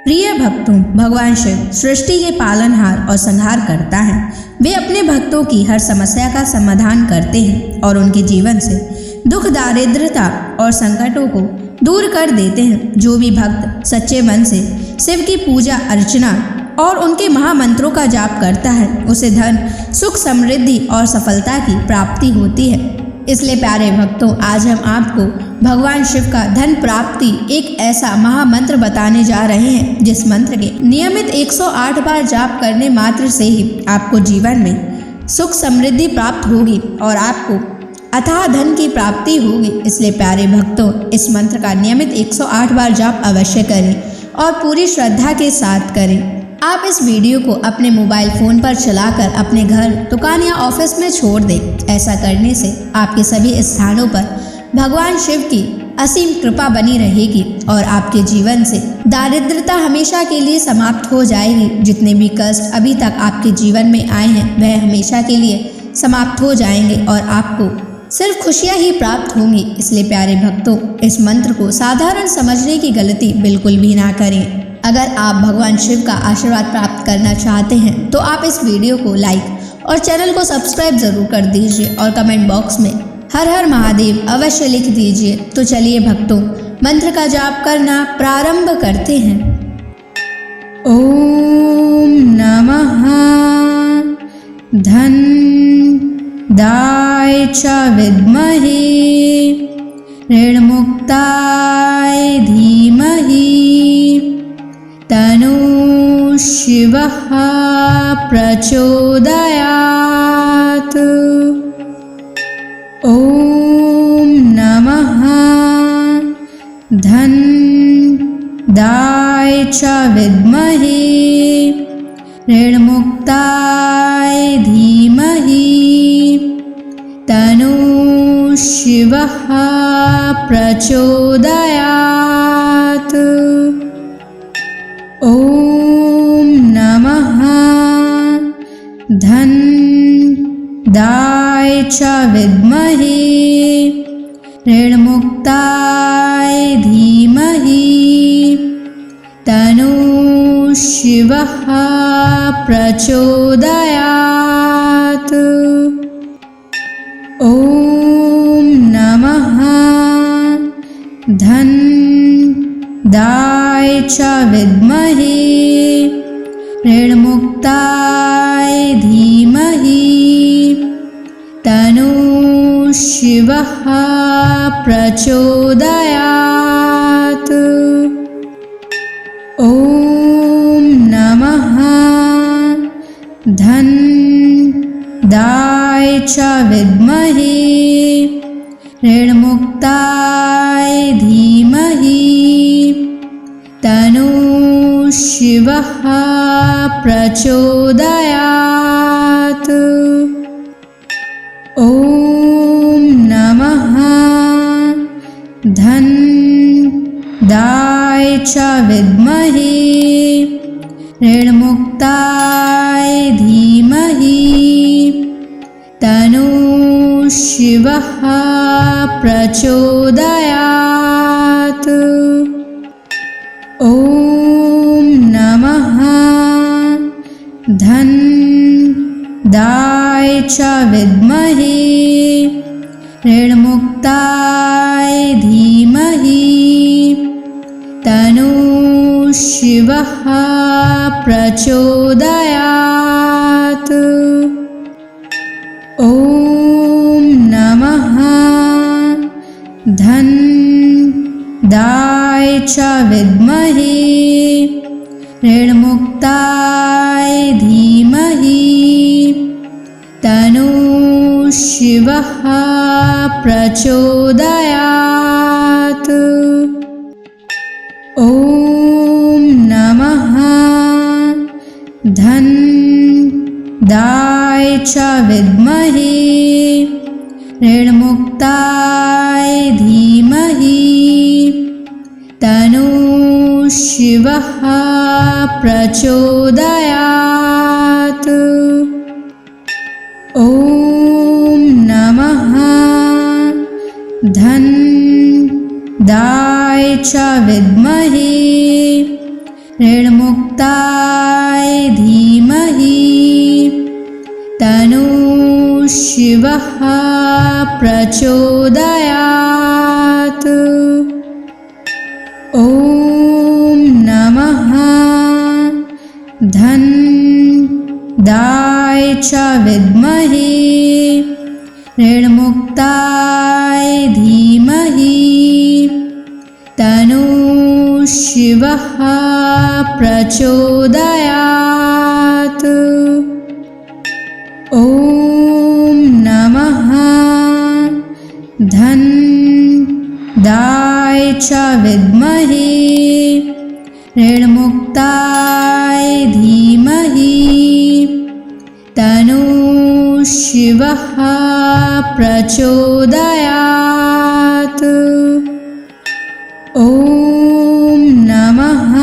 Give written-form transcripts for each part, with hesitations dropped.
प्रिय भक्तों, भगवान शिव सृष्टि के पालनहार और संहार करता है। वे अपने भक्तों की हर समस्या का समाधान करते हैं और उनके जीवन से दुख, दारिद्रता और संकटों को दूर कर देते हैं। जो भी भक्त सच्चे मन से शिव की पूजा अर्चना और उनके महामंत्रों का जाप करता है, उसे धन, सुख, समृद्धि और सफलता की प्राप्ति होती है। इसलिए प्यारे भक्तों, आज हम आपको भगवान शिव का धन प्राप्ति एक ऐसा महामंत्र बताने जा रहे हैं, जिस मंत्र के नियमित 108 बार जाप करने मात्र से ही आपको जीवन में सुख समृद्धि प्राप्त होगी और आपको अथाह धन की प्राप्ति होगी। इसलिए प्यारे भक्तों, इस मंत्र का नियमित 108 बार जाप अवश्य करें और पूरी श्रद्धा के साथ करें। आप इस वीडियो को अपने मोबाइल फ़ोन पर चलाकर अपने घर, दुकान या ऑफिस में छोड़ दें। ऐसा करने से आपके सभी स्थानों पर भगवान शिव की असीम कृपा बनी रहेगी और आपके जीवन से दारिद्रता हमेशा के लिए समाप्त हो जाएगी। जितने भी कष्ट अभी तक आपके जीवन में आए हैं, वह हमेशा के लिए समाप्त हो जाएंगे और आपको सिर्फ खुशियाँ ही प्राप्त होंगी। इसलिए प्यारे भक्तों, इस मंत्र को साधारण समझने की गलती बिल्कुल भी ना करें। अगर आप भगवान शिव का आशीर्वाद प्राप्त करना चाहते हैं तो आप इस वीडियो को लाइक और चैनल को सब्सक्राइब जरूर कर दीजिए और कमेंट बॉक्स में हर हर महादेव अवश्य लिख दीजिए। तो चलिए भक्तों, मंत्र का जाप करना प्रारंभ करते हैं। ओम नमः धन दाय च विद्महे ऋणमुक्ताय धीमहि तनु शिवः प्रचोदयात्। ओम नमः धन दाय च विद्महे ऋणमुक्ताय धीमहि तनु शिवः प्रचोदयात्। ओम नमः धन दाय च विद्महे ऋणमुक्ताय धीमहि तनु शिवः प्रचोदयात्। ओम नमः धन दाय च विद्महे ऋणमुक्ताय धीमहि तनु शिवः प्रचोदयात्। ओम नमः धन दाय च विद्महे ऋणमुक्ताय धीमहि तनु शिवः प्रचोदयात्। ओम नमः धन दाय च विद्महे ऋणमुक्ताय धीमहि तनु शिवः प्रचोदयात्। ओम नमः धन दाय च विद्महे ऋणमुक्ताय धीमहि तनु शिवः प्रचोदयात्। ओम नमः धन दाय च विद्महे ऋणमुक्ताय धीमहि तनु शिवः प्रचोदयात्। ओम नमः धन दाय च विद्महे ऋणमुक्ताय धीमहि तनु शिवः प्रचोदयात्। ओम नमः धन दाय च विद्महे ऋणमुक्ताय धीमहि तन्नः शिवः प्रचोदयात्। ॐ नमः धन्दाय च विद्महे ऋणमुक्ताय धीमहि तन्नः शिवः प्रचोदयात्। ॐ नमः धन्दाय च विद्महे ऋणमुक्ताय धीमहि तन्नः शिवः प्रचोदयात्। ॐ नमः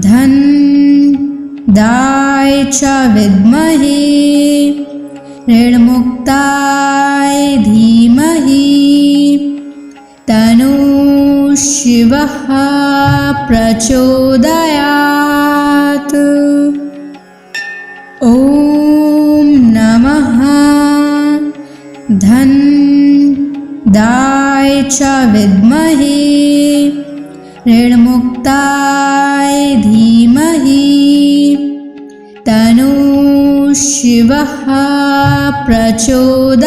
धन्दाय च विद्महे ऋणमुक्ताय धीमहि तन्नः शिवः प्रचोदयात्। ॐ नमः धन्दाय च विद्महे ऋणमुक्ताय धीमहि तन्नः शिवः प्रचोदयात्।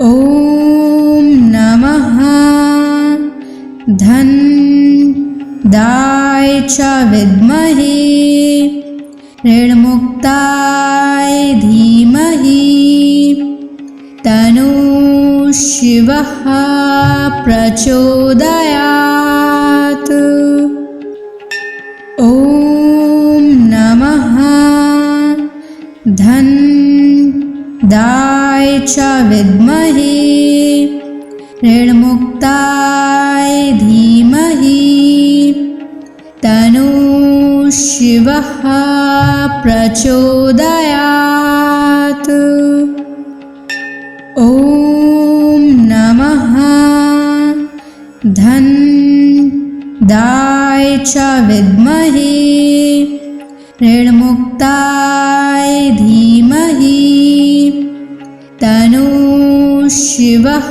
ॐ नमः धन्दाय च विद्महे ऋणमुक्ताय धीमहि तन्नः शिवः प्रचोदयात्। ॐ नमः धन्दाय च विद्महे ऋणमुक्ताय धीमहि तन्नः शिवः प्रचोदयात्। ॐ नमः धन्दाय च विद्महे ऋणमुक्ताय धीमहि तन्नः शिवः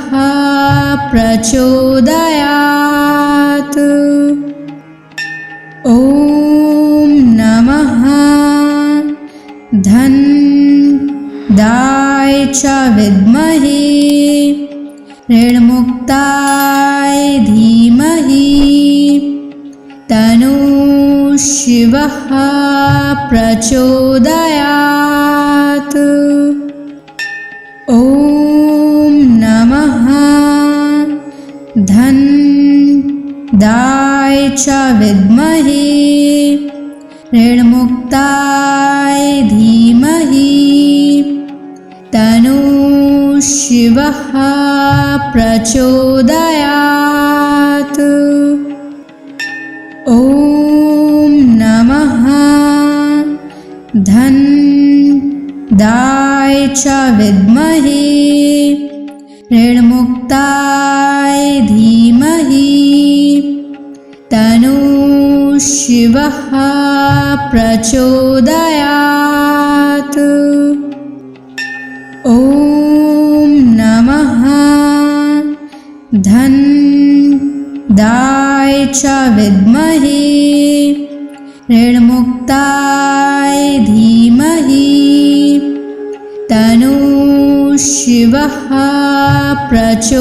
प्रचोदयात्। ॐ नमः धन्दाय च विद्महे ऋणमुक्ताय धीमहि तन्नः शिवः प्रचोदयात्। ॐ नमः धन्दाय च विद्महे ऋणमुक्ताय धीमहि तन्नः शिवः प्रचोदयात्। ॐ नमः धन्दाय च विद्महे ऋणमुक्ताय धीमहि तन्नः शिवः प्रचोदयात्। ॐ नमः धन्दाय च विद्महे ऋणमुक्ताय धीमहि तन्नः शिवः प्रचोदयात्।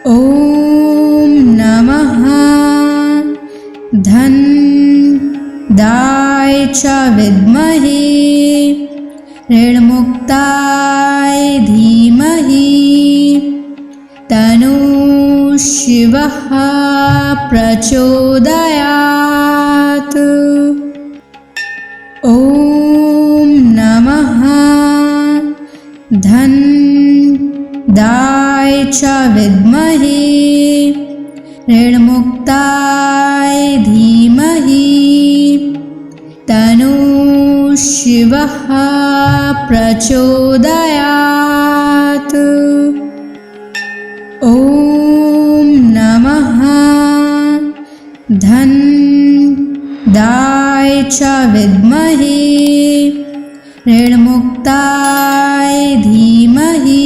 ॐ नमः धन्दाय च विद्महे ऋणमुक्ताय धीमहि तन्नः शिवः प्रचोदयात्। ॐ नमः धन्दाय च विद्महे ऋणमुक्ताय धीमहि तन्नः शिवः प्रचोदयात्। च विद्महे ऋणमुक्ताय धीमहि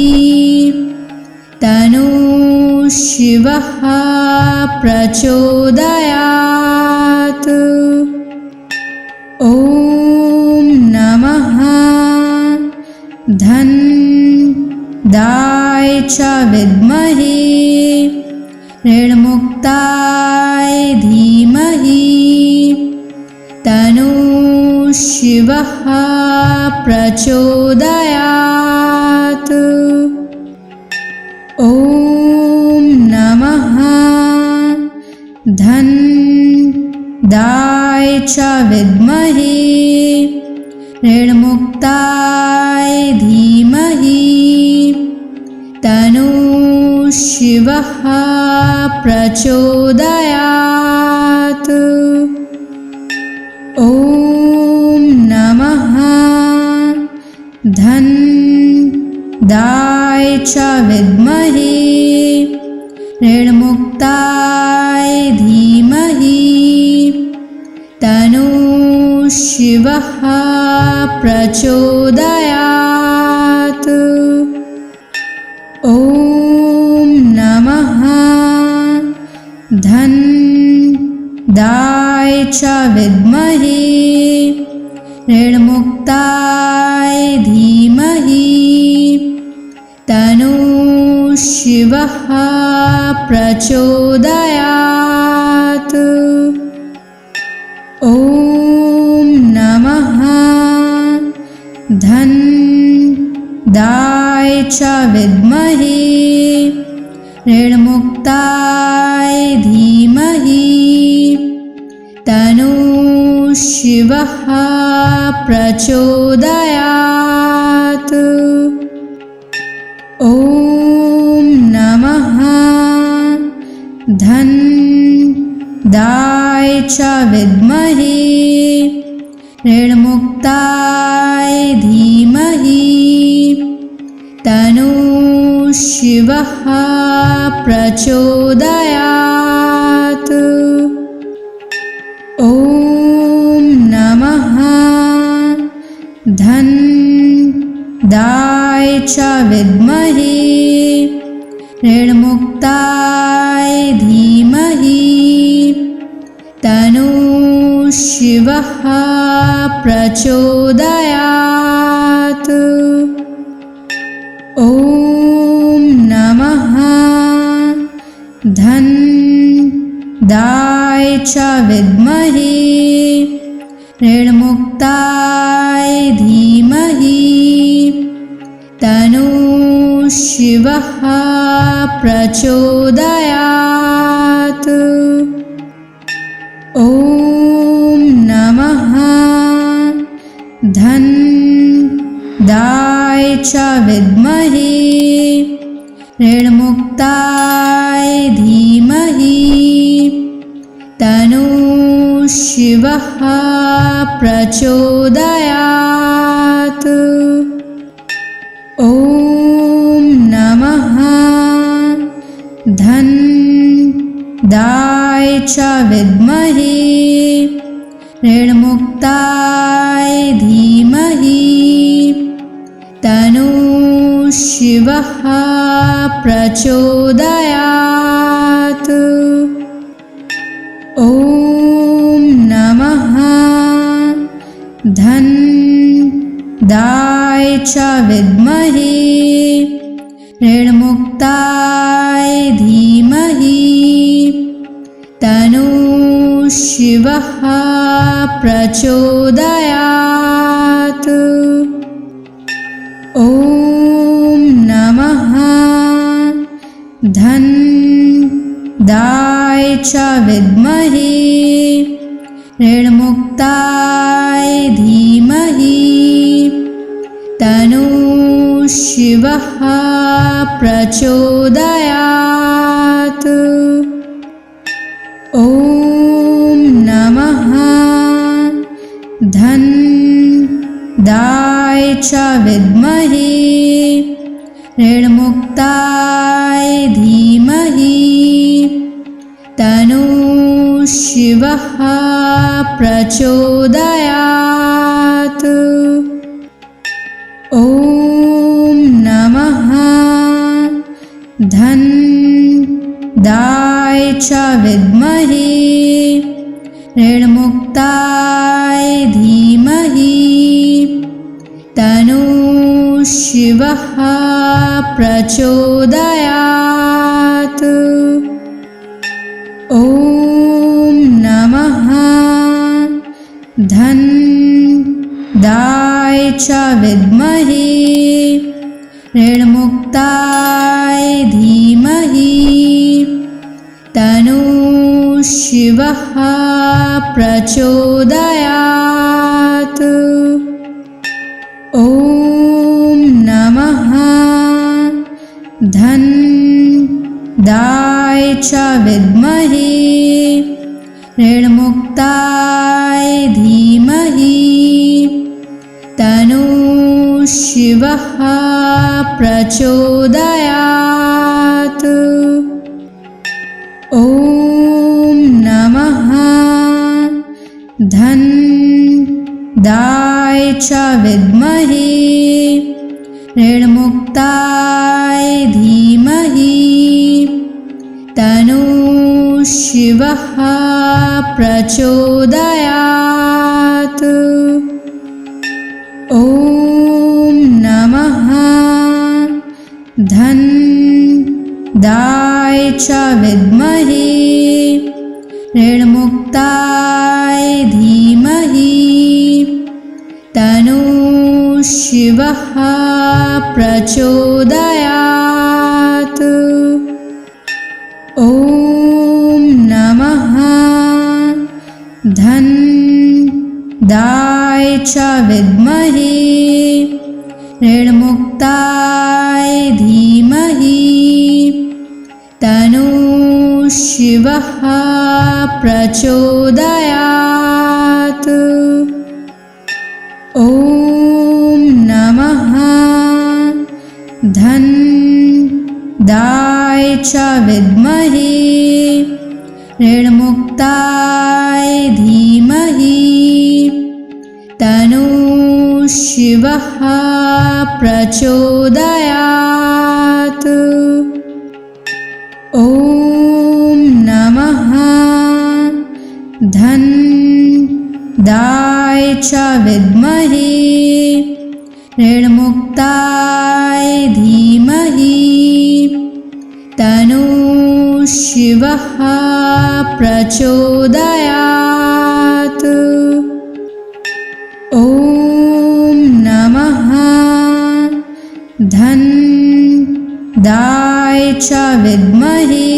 तन्नः शिवः प्रचोदयात्। ॐ नमः धनदाय च विद्महे ऋणमुक्ताय धीमहि तन्नः शिवः प्रचोदयात्। ॐ नमः धनदाय च विद्महे ऋणमुक्ताय धीमहि तन्नः शिवः प्रचोदयात्। ॐ नमः धनदाय च विद्महे ऋणमुक्ताय धीमहि तन्नः शिवः प्रचोदयात्। ॐ नमः धनदाय च विद्महे ऋणमुक्ताय धीमहि तन्नः शिवः प्रचोदयात्। ॐ नमः धनदाय च विद्महे ऋणमुक्ताय धीमहि तन्नः शिवः प्रचोदयात्। ॐ नमः धनदाय च विद्महे ऋणमुक्ताय धीमहि तन्नः शिवः प्रचोदयात्। ॐ नमः धनदाय च विद्महे ऋणमुक्ताय धीमहि तन्नः शिवः प्रचोदयात्। ॐ नमः धनदाय च विद्महे ऋणमुक्ताय धीमहि तन्नः शिवः प्रचोदयात्। ॐ नमः धनदाय च विद्महे ऋणमुक्ताय धीमहि तन्नः शिवः प्रचोदयात्। ॐ नमः धनदाय च विद्महे ऋणमुक्ताय धीमहि तन्नः शिवः प्रचोदयात्। ॐ नमः धनदाय च विद्महे ऋणमुक्ताय धीमहि तन्नः शिवः प्रचोदयात्। ॐ नमः धनदाय च विद्महे ऋणमुक्ताय धीमहि तन्नः शिवः प्रचोदयात्। ॐ नमः धनदाय च विद्महे ऋणमुक्ताय धीमहि तन्नः शिवः प्रचोदयात्। ॐ नमः धन्दाय च विद्महे ऋणमुक्ताय धीमहि तन्नो शिवः प्रचोदयात्। ॐ नमः धन्दाय च विद्महे ऋणमुक्ताय धीमहि तन्नो शिवः प्रचोदयात्। ॐ नमः धन्दाय च विद्महे ऋणमुक्ताय धीमहि तन्नो शिवः प्रचोदयात्। ॐ नमः धन्दाय च विद्महे ऋणमुक्ताय धीमहि तन्नो शिवः प्रचोदयात्। ॐ नमः धन्दाय च विद्महे ऋणमुक्ताय धीमहि तन्नो शिवः प्रचोदयात्। ॐ नमः धन्दाय च विद्महे ऋणमुक्ताय धीमहि तन्नो शिवः प्रचोदयात्। ॐ नमः धन्दाय च विद्महे ऋणमुक्ताय धीमहि तन्नो शिवः प्रचोदयात्। ॐ नमः धन्दाय च विद्महे ऋणमुक्ताय धीमहि तन्नो शिवः प्रचोदयात्। ॐ नमः धन्दाय च विद्महे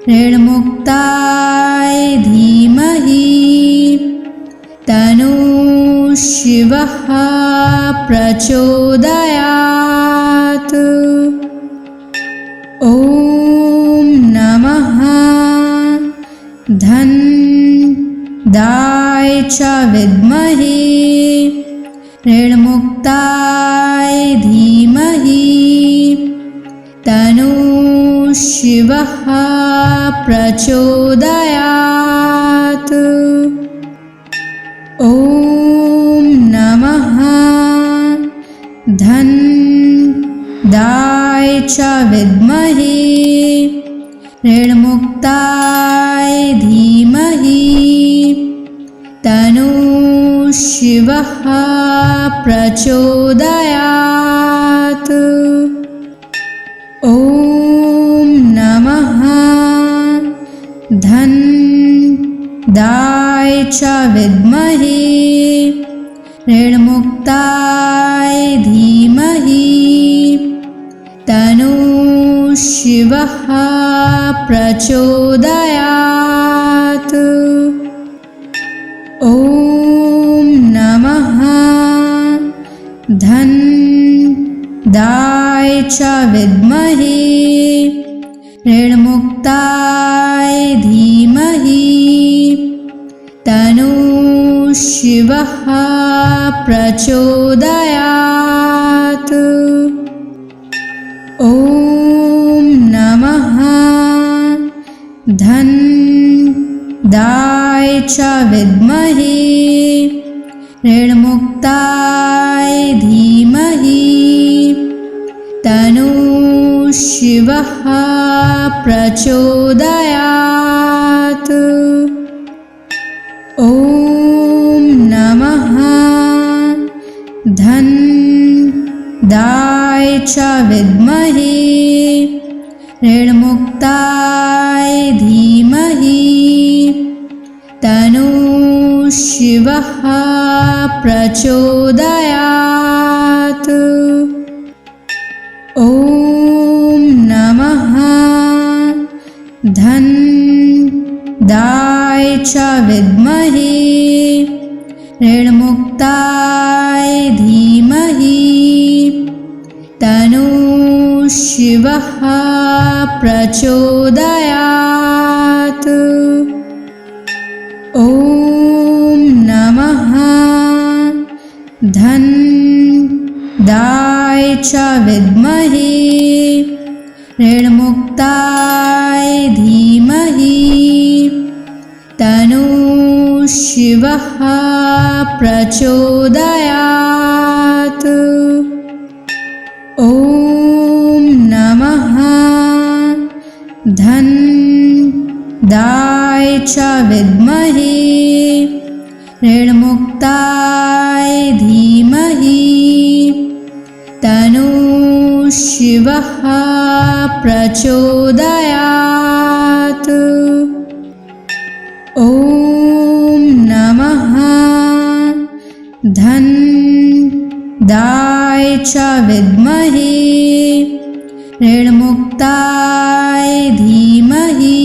ऋणमुक्ताय धीमहि तन्नो शिवः प्रचोदयात्। ॐ नमः धन्दाय च विद्महे ऋणमुक्ताय धीमहि तन्नो शिवः प्रचोदयात्। ॐ नमः धन्दाय च विद्महे ऋणमुक्ताय धीमहि तन्नो शिवः प्रचोदयात्। ॐ नमः धन्दाय च विद्महे ऋणमुक्ताय धीमहि तन्नो शिवः प्रचोदयात्। ॐ नमः धन्दाय च विद्महे ऋणमुक्ताय धीमहि तन्नो शिवः प्रचोदयात्। ॐ नमः धन्दाय च विद्महे ऋणमुक्ताय धीमहि तन्नः शिवः प्रचोदयात्। ॐ नमः धन्दाय च विद्महे ऋणमुक्ताय धीमहि तन्नः शिवः प्रचोदयात्। ॐ नमः धन्दाय च विद्महे ऋणमुक्ताय धीमहि तन्नः शिवः प्रचोदयात्। ॐ नमः धन्दाय च विद्महे ऋणमुक्ताय धीमहि तन्नः शिवः प्रचोदयात्। ॐ नमः धन्दाय च विद्महे ऋणमुक्ताय धीमहि तन्नः शिवः प्रचोदयात्। ॐ नमः धन्दाय च विद्महे ऋणमुक्ताय धीमहि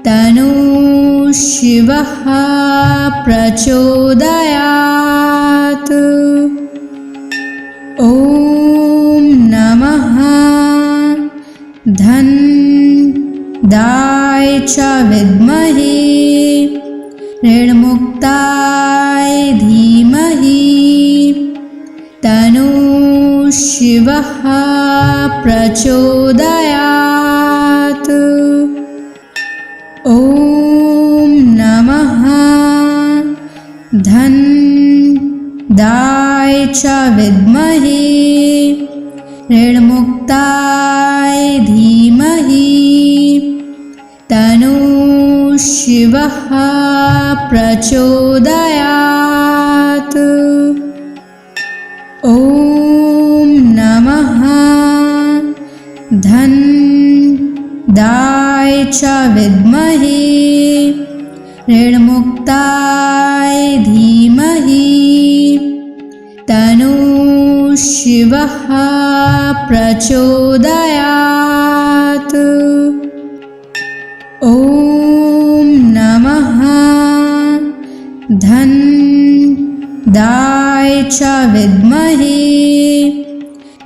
तन्नः शिवः प्रचोदयात्। ॐ नमः धन्दाय च विद्महे ऋणमुक्ताय धीमहि तन्नः शिवः प्रचोदयात्। ॐ नमः धन्दाय च विद्महे ऋणमुक्ताय धीमहि तन्नः शिवः प्रचोदयात्। ॐ नमः धन्दाय च विद्महे ऋणमुक्ताय धीमहि तन्नः शिवः प्रचोदयात्। ॐ नमः धन्दाय च विद्महे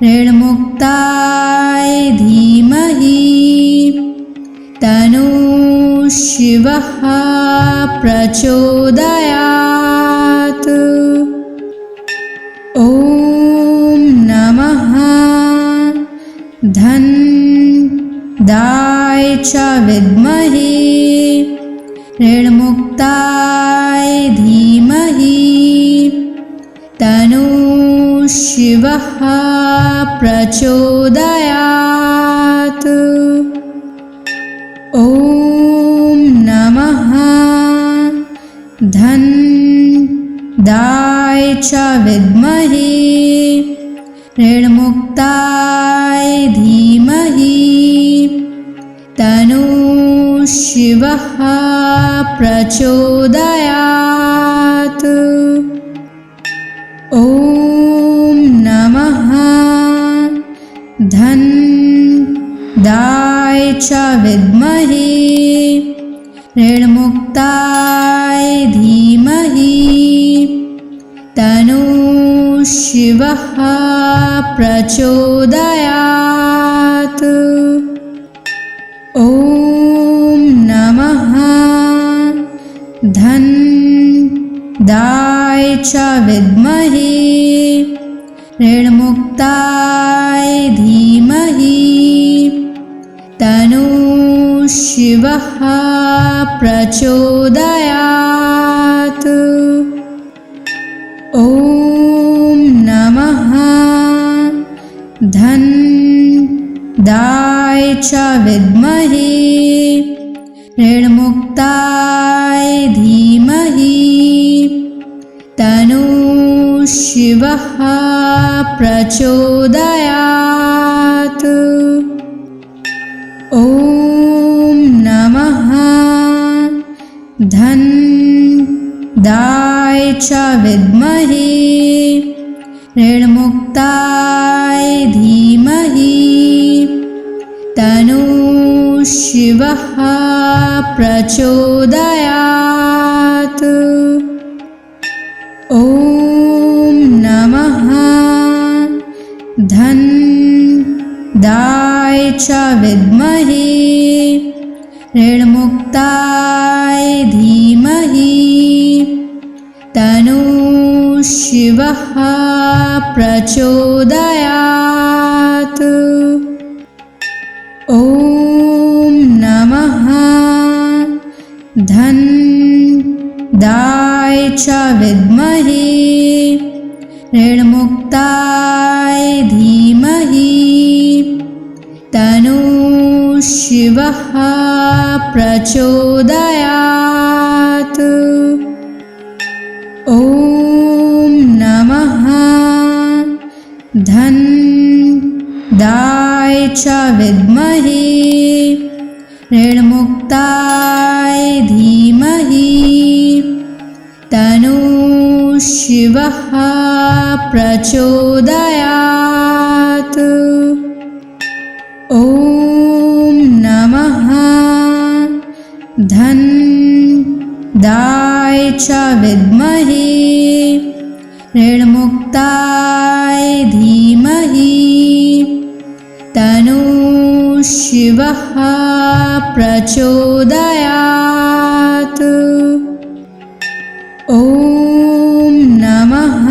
ऋणमुक्ताय धीमहि तन्नः शिवः प्रचोदयात्। ॐ नमः धन्दाय च विद्महे ऋणमुक्ताय धीमहि तन्नः शिवः प्रचोदयात्। ॐ नमः धन्दाय च विद्महे ऋणमुक्ताय धीमहि तन्नः शिवः प्रचोदयात्। ॐ नमः धन्दाय च विद्महे ऋणमुक्ताय धीमहि तन्नः शिवः प्रचोदयात्। ॐ नमः धन्दाय च विद्महे ऋणमुक्ताय धीमहि तन्नः शिवः प्रचोदयात्। ॐ नमः धनदाय च विद्महे ऋणमुक्ताय धीमहि तन्नो शिवः प्रचोदयात्। ॐ नमः धनदाय च विद्महे ऋणमुक्ताय धीमहि तन्नो शिवः प्रचोदयात्। ॐ नमः धनदाय च विद्महे ऋणमुक्ताय धीमहि तन्नो शिवः प्रचोदयात्। ॐ नमः धनदाय च विद्महे ऋणमुक्ताय धीमहि तन्नो शिवः प्रचोदयात्। ॐ नमः धनदाय च विद्महे ऋणमुक्ताय धीमहि तन्नो शिवः प्रचोदयात्। ॐ नमः धनदाय च विद्महे ऋणमुक्ताय धीमहि तन्नो शिवः प्रचोदयात्। ॐ नमः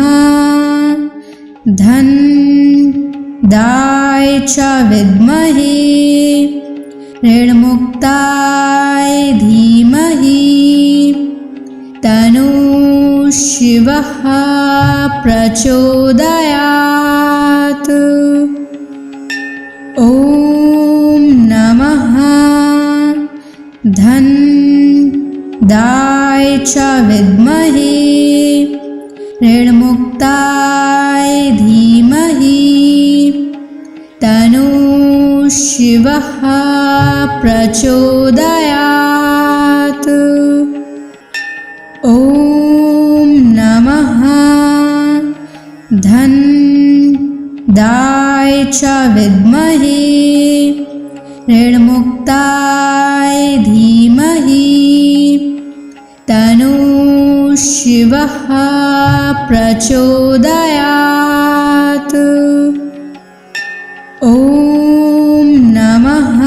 धनदाय च विद्महे ऋणमुक्ताय धीमहि तन्नो शिवः प्रचोदयात्। ॐ नमः धनदाय च विद्महे ऋणमुक्ताय धीमहि तन्नो शिवः प्रचोदयात्। ॐ नमः धनदाय च विद्महे ऋणमुक्ताय धीमहि तन्नो शिवः प्रचोदयात्। ॐ नमः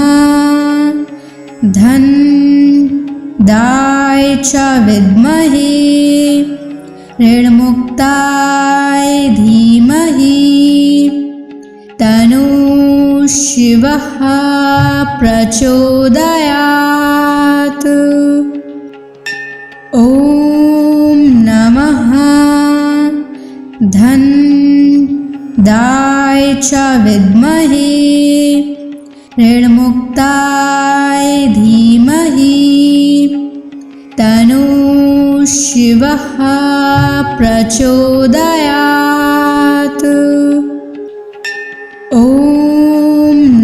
धनदाय च विद्महे ऋणमुक्ताय धीमहि तन्नो शिवः प्रचोदयात्। ॐ नमः धनदाय च विद्महे ऋणमुक्ताय धीमहि तन्नो शिवः प्रचोदयात्। ॐ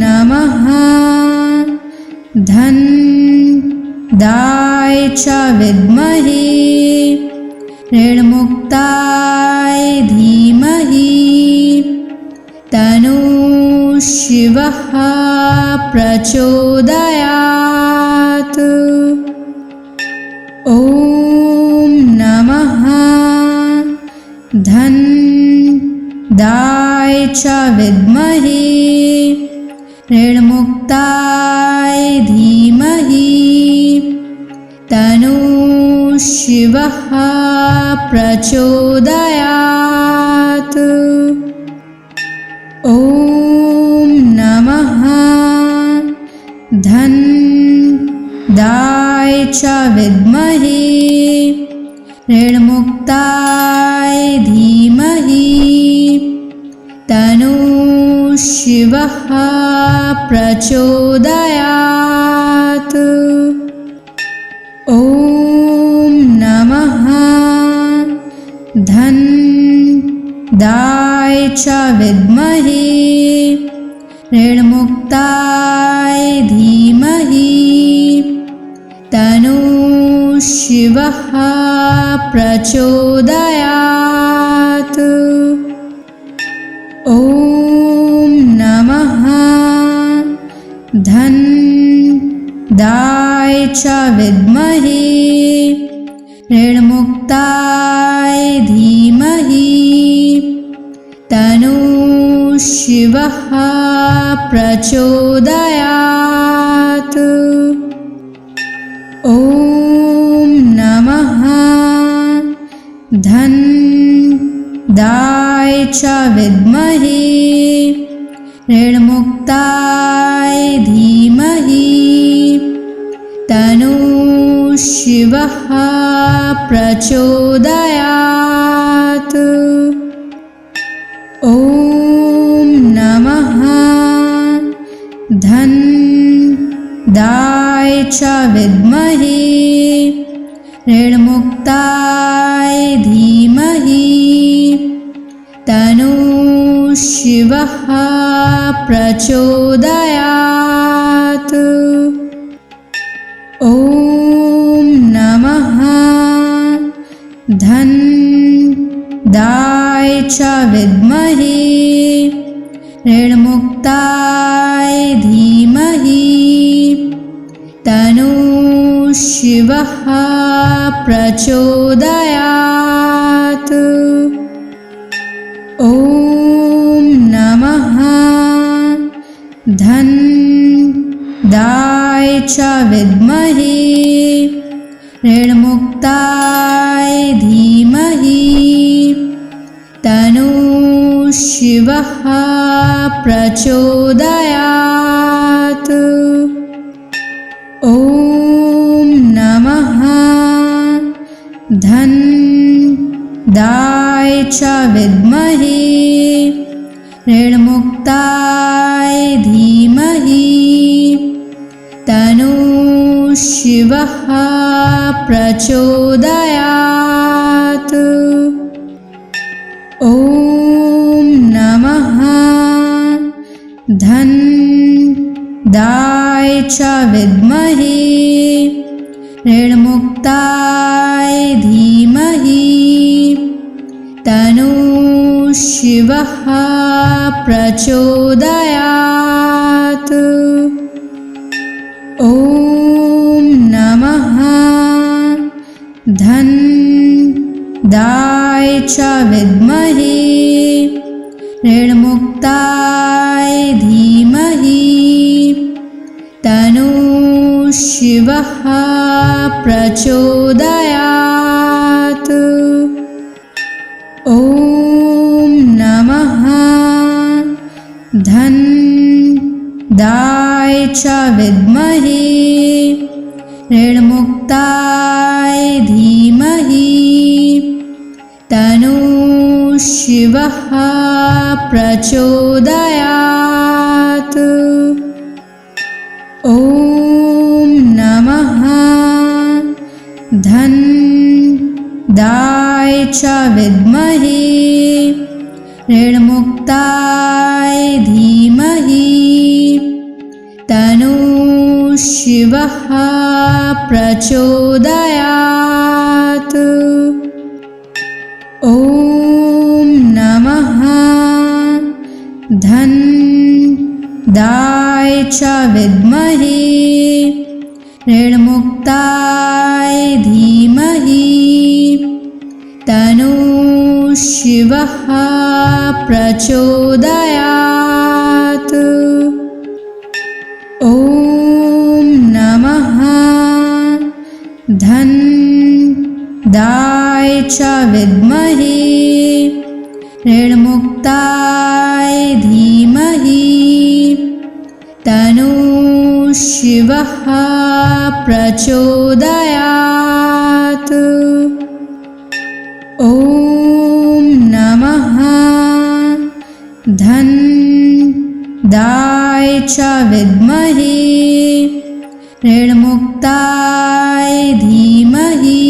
नमः धनदाय च विद्महे ऋणमुक्ताय धीमहि तन्नो शिवः प्रचोदयात्। ॐ नमः धनदाय च विद्महे ऋणमुक्ताय धीमहि तन्नो शिवः प्रचोदयात्। ॐ नमः धनदाय च विद्महे ऋणमुक्ताय धीमहि तन्नो शिवः प्रचोदयात्। ॐ नमः धनदाय च विद्महे ऋणमुक्ताय धीमहि तन्नो शिवः प्रचोदयात्। ॐ नमः धनदाय च विद्महे ऋणमुक्ताय धीमहि तन्नो शिवः प्रचोदयात्। ॐ नमः धनदाय च विद्महे ऋणमुक्ताय धीमहि तन्नो शिवः प्रचोदयात्। ॐ नमः धनदाय च विद्महे ऋणमुक्ताय धीमहि तन्नो शिवः प्रचोदयात्। ॐ नमः धनदाय च विद्महे ऋणमुक्ताय धीमहि तन्नो शिवः प्रचोदयात्। ॐ नमः धनदाय च विद्महे ऋणमुक्ताय धीमहि तन्नो शिवः प्रचोदयात्। ॐ नमः धनदाय च विद्महे ऋणमुक्ताय धीमहि तन्नो शिवः प्रचोदयात्। ॐ नमः धनदाय च विद्महे ऋणमुक्ताय धीमहि तन्नो शिवः प्रचोदयात्। ॐ नमः धनदाय च विद्महे ऋणमुक्ताय धीमहि तन्नो शिवः प्रचोदयात्। ॐ नमः धनदाय च विद्महे ऋणमुक्ताय धीमहि तन्नो शिवः प्रचोदयात्। ॐ नमः धनदाय च विद्महे ऋणमुक्ताय धीमहि तन्नो शिवः प्रचोदयात्। ॐ नमः धनदाय च विद्महे ऋणमुक्ताय धीमहि तन्नो शिवः प्रचोदयात्। ॐ नमः धनदाय च विद्महे ऋणमुक्ताय धीमहि तन्नो शिवः प्रचोदयात्। ॐ नमः धन्दाय च विद्महे ऋणमुक्ताय धीमहि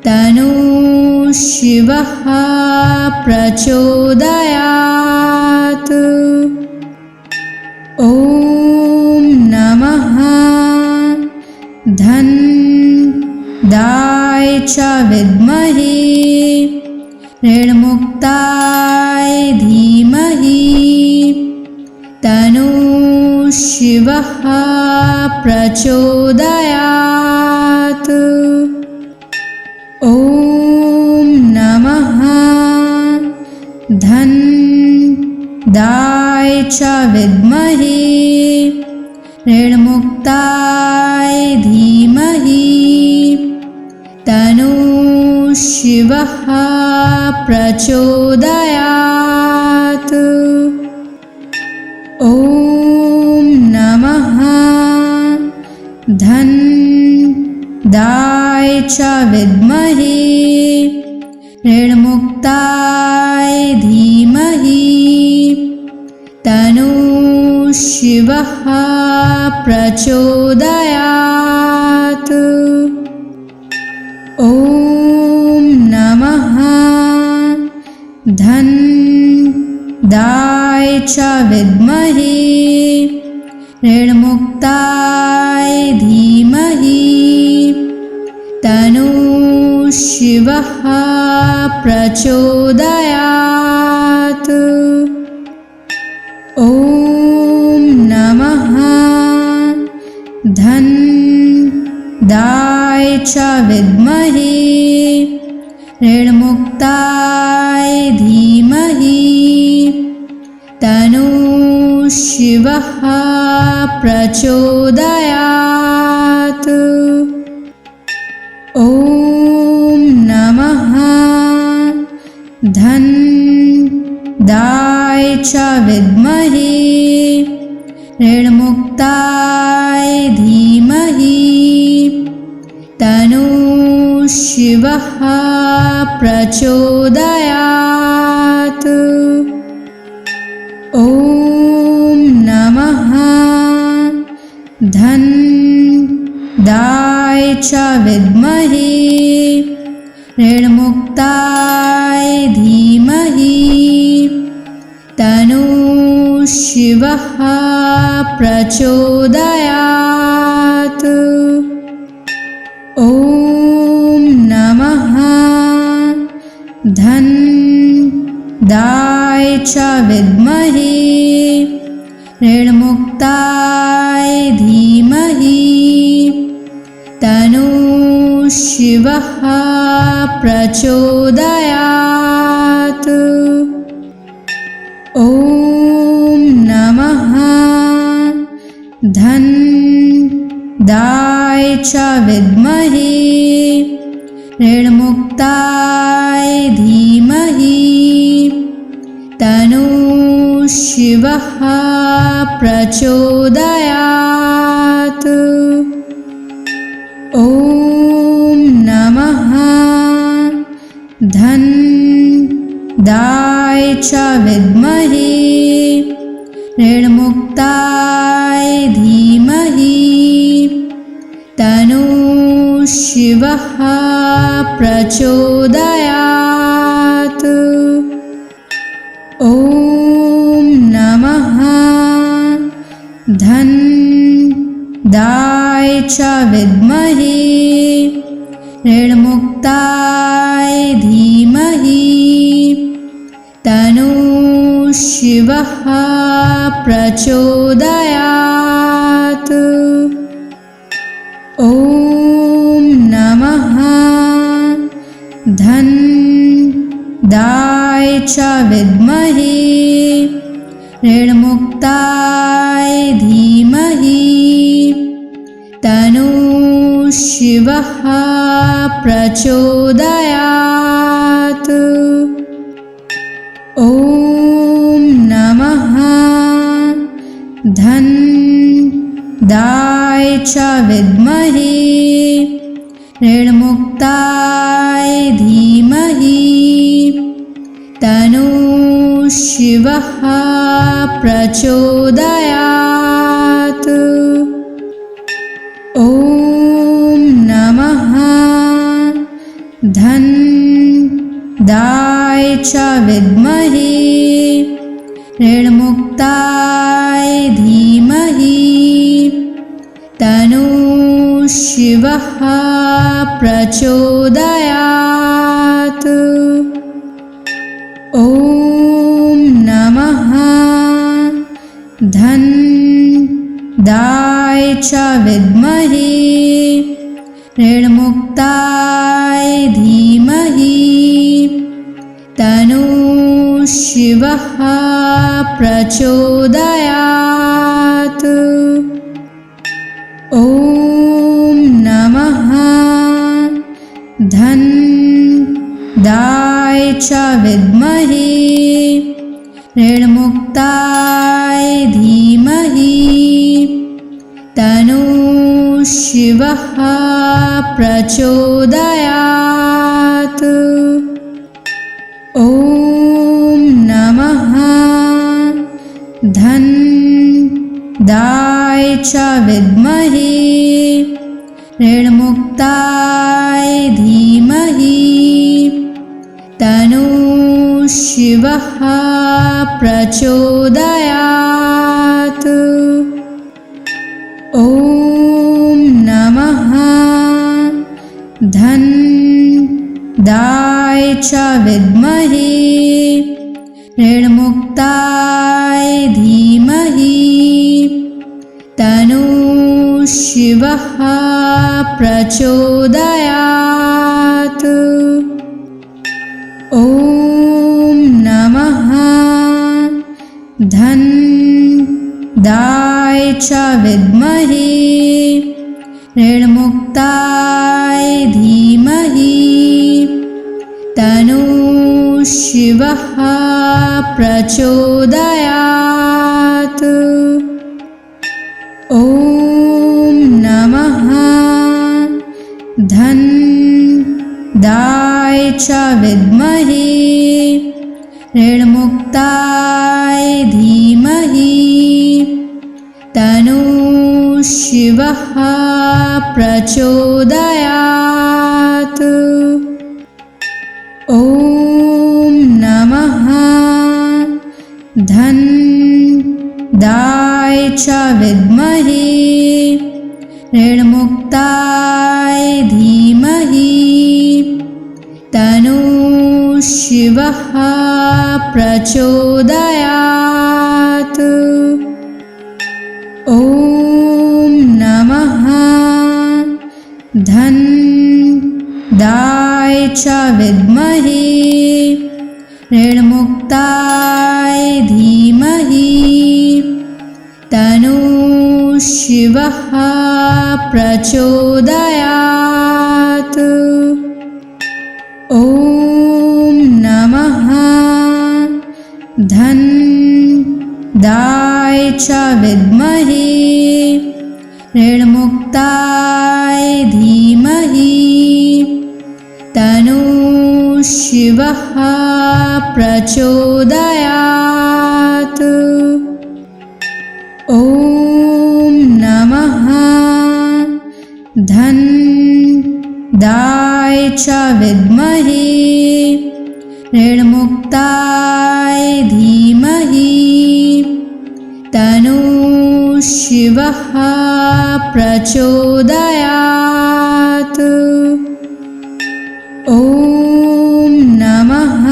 तन्नो शिवः प्रचोदयात्। ॐ नमः धन्दाय च विद्महे ऋणमुक्ताय धीमहि तन्नो शिवः प्रचोदयात्। ॐ नमः धन्दाय च विद्महे ऋणमुक्ताय धीमहि तन्नो शिवः प्रचोदयात्। ॐ नमः धन्दाय च विद्महे ऋणमुक्ताय धीमहि तन्नो शिवः प्रचोदयात्। ॐ नमः धन्दाय च विद्महे ऋणमुक्ताय धीमहि तन्नो शिवः प्रचोदयात्। ॐ नमः धन्दाय च विद्महे ऋणमुक्ताय धीमहि तन्नो शिवः प्रचोदयात्। ॐ नमः धन्दाय च विद्महे ऋणमुक्ताय धीमहि तन्नो शिवः प्रचोदयात्। ॐ नमः धन्दाय च विद्महे ऋणमुक्ताय धीमहि तन्नो शिवः प्रचोदयात्। ॐ नमः धन्दाय च विद्महे ऋणमुक्ताय धीमहि तन्नो शिवः प्रचोदयात्। ॐ नमः धन्दाय च विद्महे ऋणमुक्ताय धीमहि तन्नो शिवः प्रचोदयात्। ॐ नमः धन्दाय च विद्महे ऋणमुक्ताय धीमहि तन्नो शिवः प्रचोदयात्। ॐ नमः धन्दाय च विद्महे ऋणमुक्ताय धीमहि तन्नो शिवः प्रचोदयात्। ॐ नमः धन्दाय च विद्महे ऋणमुक्ताय धीमहि तन्नो शिवः प्रचोदयात्। ॐ नमः धन्दाय च विद्महे ऋणमुक्ताय धीमहि तन्नः शिवः प्रचोदयात्। ॐ नमः धनदाय च विद्महे ऋणमुक्ताय धीमहि तन्नः शिवः प्रचोदयात्। ॐ नमः धनदाय च विद्महे ऋणमुक्ताय धीमहि तन्नः शिवः प्रचोदयात्। ॐ नमः धनदाय च विद्महे ऋणमुक्ताय धीमहि तन्नः शिवः प्रचोदयात्। ॐ नमः धनदाय च विद्महे ऋणमुक्ताय धीमहि तन्नः शिवः प्रचोदयात्। ॐ नमः धनदाय च विद्महे ऋणमुक्ताय धीमहि तन्नः शिवः प्रचोदयात्। ॐ नमः धनदाय च विद्महे ऋणमुक्ताय धीमहि तन्नः शिवः प्रचोदयात्। ॐ नमः धनदाय च विद्महे ऋणमुक्ताय धीमहि तन्नः शिवः प्रचोदयात्। ॐ नमः धनदाय च विद्महे ऋणमुक्ताय धीमहि तन्नः शिवः प्रचोदयात्। ॐ नमः धनदाय च विद्महे ऋणमुक्ताय धीमहि तन्नः शिवः प्रचोदयात्। ॐ नमः धनदाय च विद्महे ऋणमुक्ताय धीमहि तन्नः शिवः प्रचोदयात्। ॐ नमः धनदाय च विद्महे ऋणमुक्ताय धीमहि तन्नः शिवः प्रचोदयात्। ॐ नमः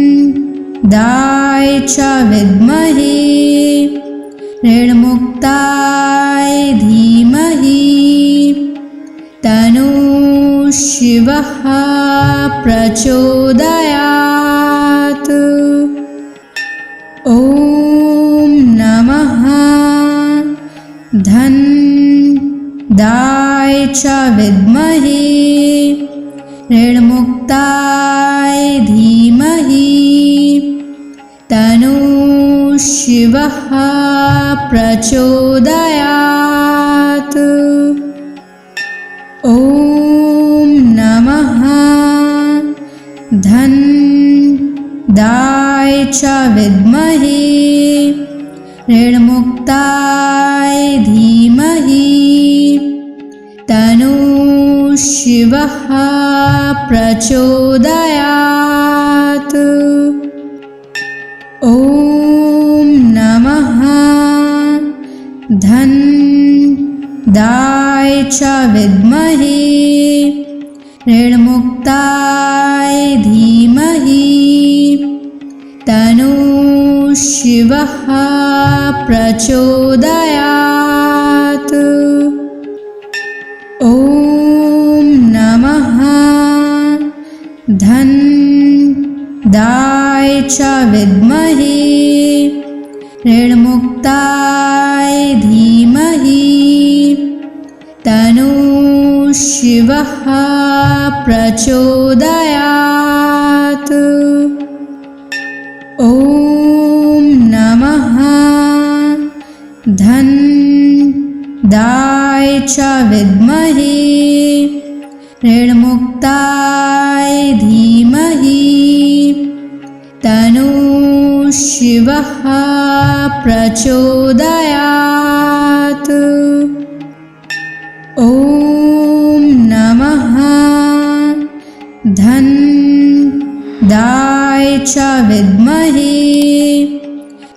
धनदाय च विद्महे ऋणमुक्ताय धीमहि तन्नः शिवः प्रचोदयात्। ॐ नमः धनदाय च विद्महे ऋणमुक्ताय धीमहि तन्नः शिवः प्रचोदयात्। ॐ नमः धन्दाय च विद्महे ऋणमुक्ताय धीमहि तन्नो शिवः प्रचोदयात्। ॐ नमः धन्दाय च विद्महे ऋणमुक्ताय धीमहि तन्नो शिवः प्रचोदयात्। ॐ नमः धन्दाय च विद्महे ऋणमुक्ताय धीमहि तन्नो शिवः प्रचोदयात्। ॐ नमः धन्दाय च विद्महे ऋणमुक्ताय धीमहि तन्नो शिवः प्रचोदयात्। ॐ नमः धन्दाय च विद्महे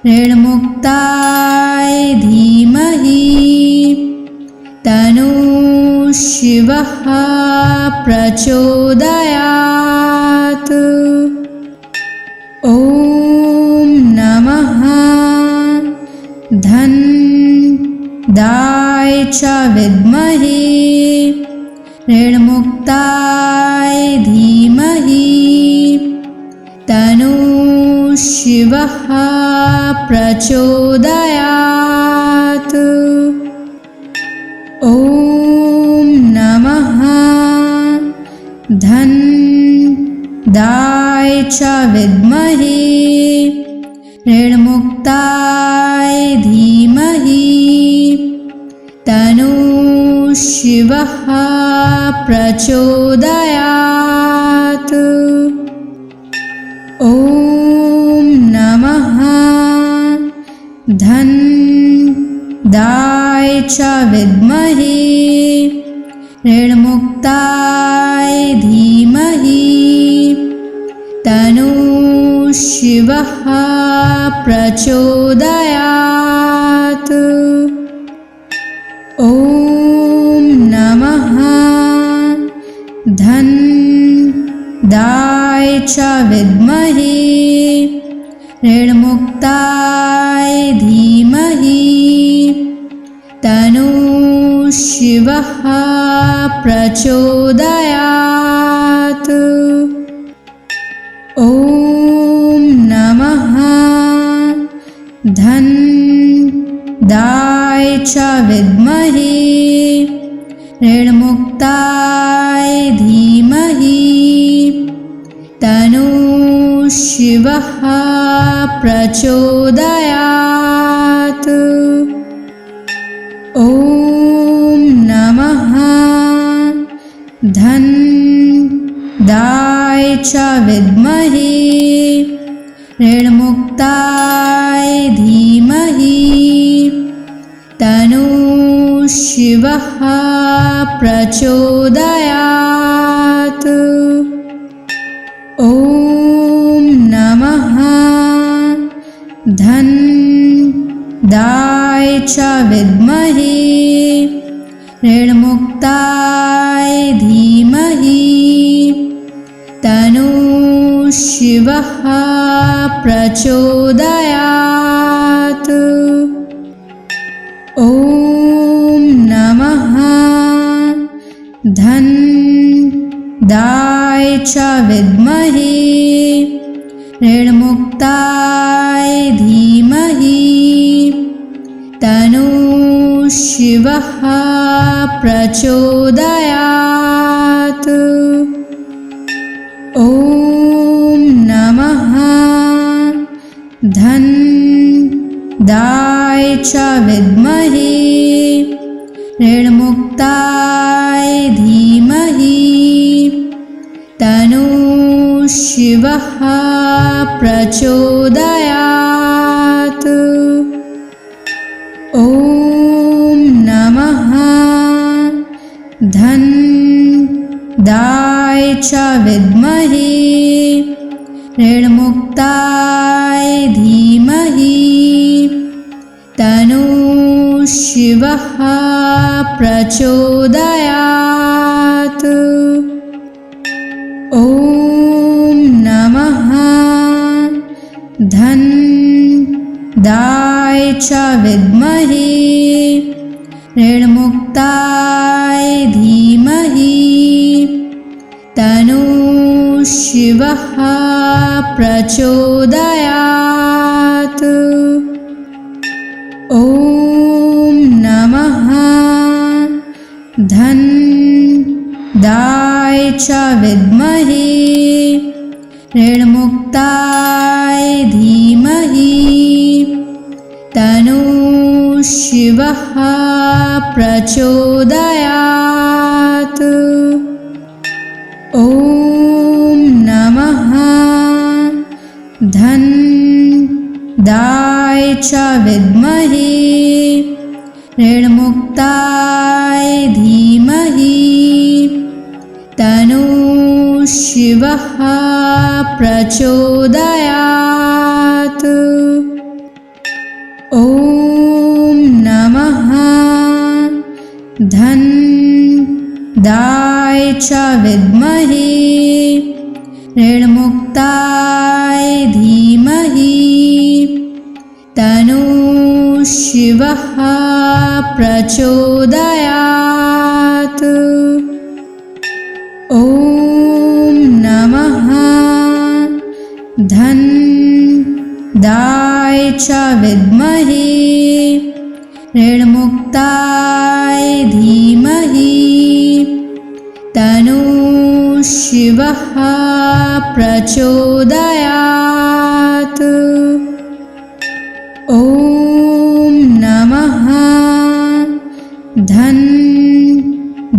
ऋणमुक्ताय धीमहि तन्नो शिवः प्रचोदयात्। ॐ नमः धन्दाय च विद्महे ऋणमुक्ताय धीमहि तन्नो शिवः प्रचोदयात्। ॐ नमः धन्दाय च विद्महे ऋणमुक्ताय धीमहि तन्नो शिवः प्रचोदयात्। ॐ नमः धन्दाय च विद्महे ऋणमुक्ताय धीमहि तन्नो शिवः प्रचोदयात्। ॐ नमः धन्दाय च विद्महे ऋणमुक्ताय धीमहि तन्नो शिवः प्रचोदयात्। ॐ नमः धन्दाय च विद्महे ऋणमुक्ताय धीमहि तन्नो शिवः प्रचोदयात्। ॐ नमः धन्दाय च विद्महे ऋणमुक्ताय धीमहि तन्नो शिवः प्रचोदयात्। ॐ नमः धन्दाय च विद्महे ऋणमुक्ताय धीमहि तन्नो शिवः प्रचोदयात्। ॐ नमः धन्दाय च विद्महे ऋणमुक्ताय धीमहि तन्नो शिवः प्रचोदयात्। ॐ नमः धन्दाय दाय च विद्महे ऋणमुक्ताय धीमहि तन्नो शिवः प्रचोदयात्। ॐ नमः धन दाय च विद्महे ऋणमुक्ताय धीमहि तन्नो शिवः प्रचोदयात्। ॐ नमः धन दाय च विद्महे ऋणमुक्ताय धीमहि तन्नो शिवः प्रचोदयात्। ॐ नमः धन दाय च विद्महे ऋणमुक्ताय धीमहि तन्नो शिवः प्रचोदयात्। ॐ नमः धन दाय च विद्महे ऋणमुक्ताय धीमहि तन्नो शिवः प्रचोदयात्। ॐ नमः धन दाय च विद्महे ऋणमुक्ताय धीमहि तन्नो शिवः प्रचोदयात्। ॐ नमः धन दाय च विद्महे ऋणमुक्ताय धीमहि तन्नो शिवः प्रचोदयात्। ॐ नमः धन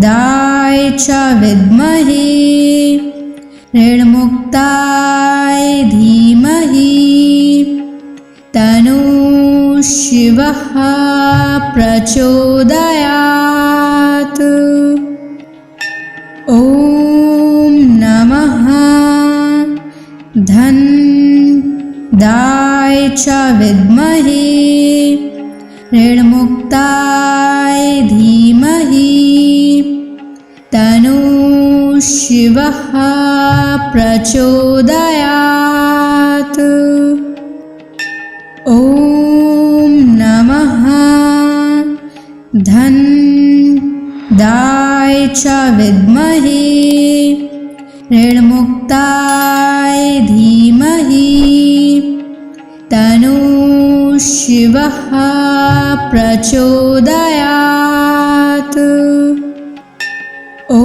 दाय च विद्महे ऋणमुक्ताय धीमहि तन्नो शिवः प्रचोदयात्। ॐ नमः धन दाय च विद्महे ऋणमुक्ताय धीमहि तन्नो शिवः प्रचोदयात्। ॐ नमः धन दाय च विद्महे ऋणमुक्ताय धीमहि तन्नो शिवः प्रचोदयात्। ॐ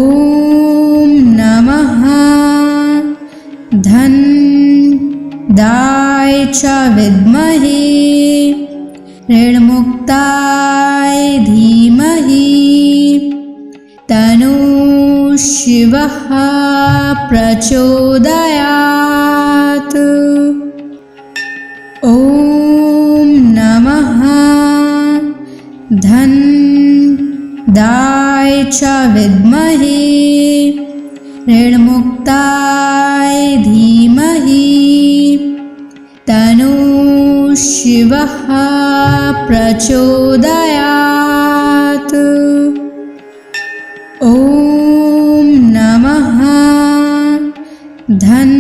नमः धन दाय च विद्महे ऋणमुक्ताय धीमहि तन्नो शिवः प्रचोदयात्। ॐ नमः धन दाय च विद्महे ऋणमुक्ताय धीमहि तन्नो शिवः प्रचोदयात्। ॐ नमः धन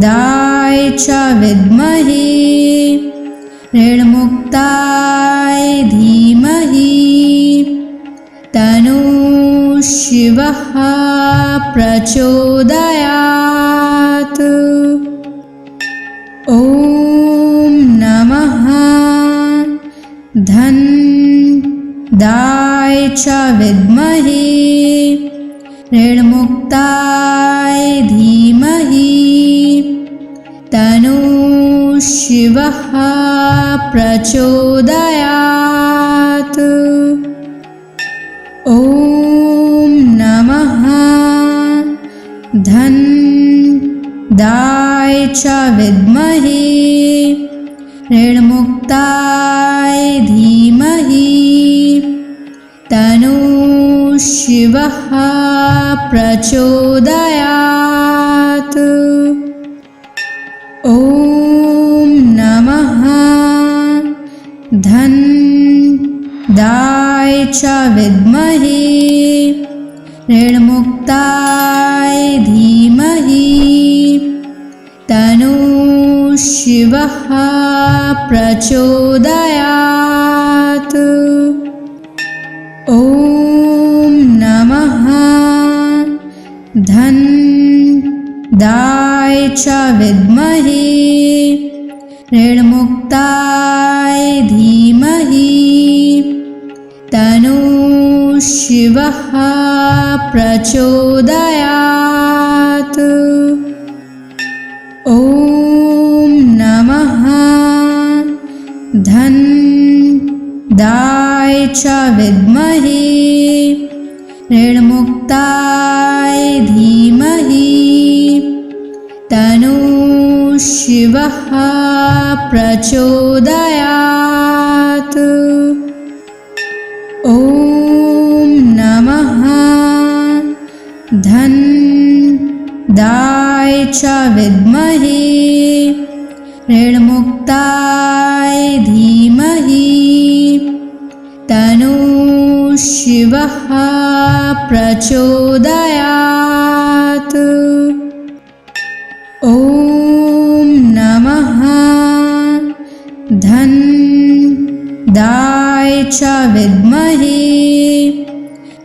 दाय च विद्महे ऋणमुक्ताय धीमहि तन्नो शिवः प्रचोदयात्। ॐ नमः धन दाय च विद्महे ऋणमुक्ताय धीमहि तन्नो शिवः प्रचोदयात्। ॐ नमः धनदाय च विद्महे ऋणमुक्ताय धीमहि तन्नो शिवः प्रचोदयात्। ॐ नमः धनदाय च विद्महे ऋणमुक्ताय धीमहि तन्नो शिवः प्रचोदयात्। ॐ नमः धनदाय च विद्महे ऋणमुक्ताय धीमहि तन्नो शिवः प्रचोदयात्। ॐ नमः धनदाय च विद्महे ऋणमुक्ताय धीमहि तन्नो शिवः प्रचोदयात्। ॐ नमः धनदाय च विद्महे ऋणमुक्ताय धीमहि तन्नो शिवः प्रचोदयात्। ॐ नमः धनदाय च विद्महे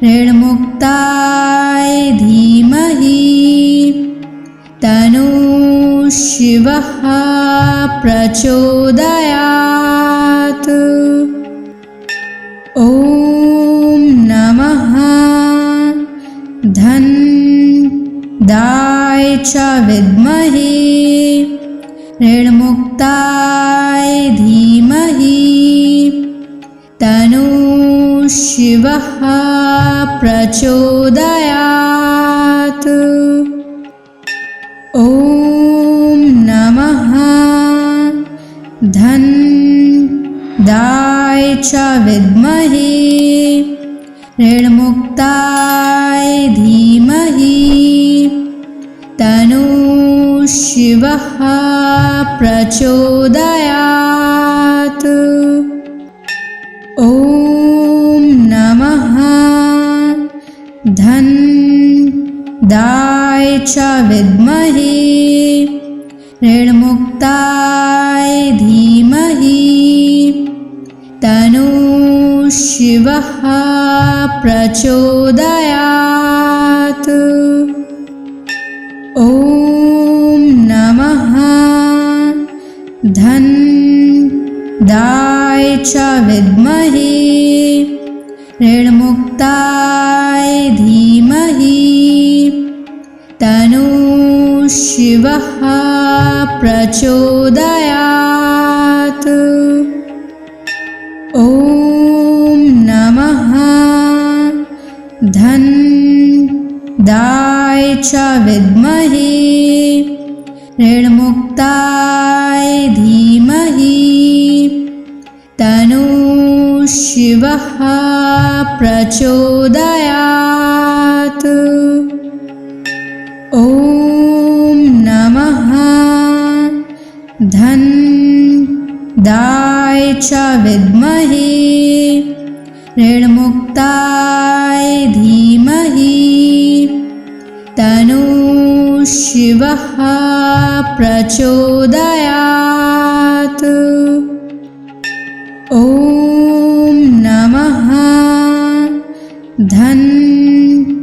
ऋणमुक्ताय धीमहि तन्नो शिवः प्रचोदयात्। ॐ नमः धनदाय च विद्महे ऋणमुक्ताय धीमहि तन्नो शिवः प्रचोदयात्। ॐ नमः धनदाय च विद्महे ऋणमुक्ताय धीमहि तन्नो शिवः प्रचोदयात्। ॐ नमः धनदाय च विद्महे ऋणमुक्ताय धीमहि तन्नो शिवः प्रचोदयात्। ॐ नमः धनदाय च विद्महे ऋणमुक्ताय धीमहि तन्नो शिवः प्रचोदयात्। ॐ नमः धनदाय च विद्महे ऋणमुक्ताय धीमहि तन्नो शिवः प्रचोदयात्। ॐ नमः धनदाय च विद्महे ऋणमुक्ताय धीमहि तन्नो शिवः प्रचोदयात्। ॐ नमः धनदाय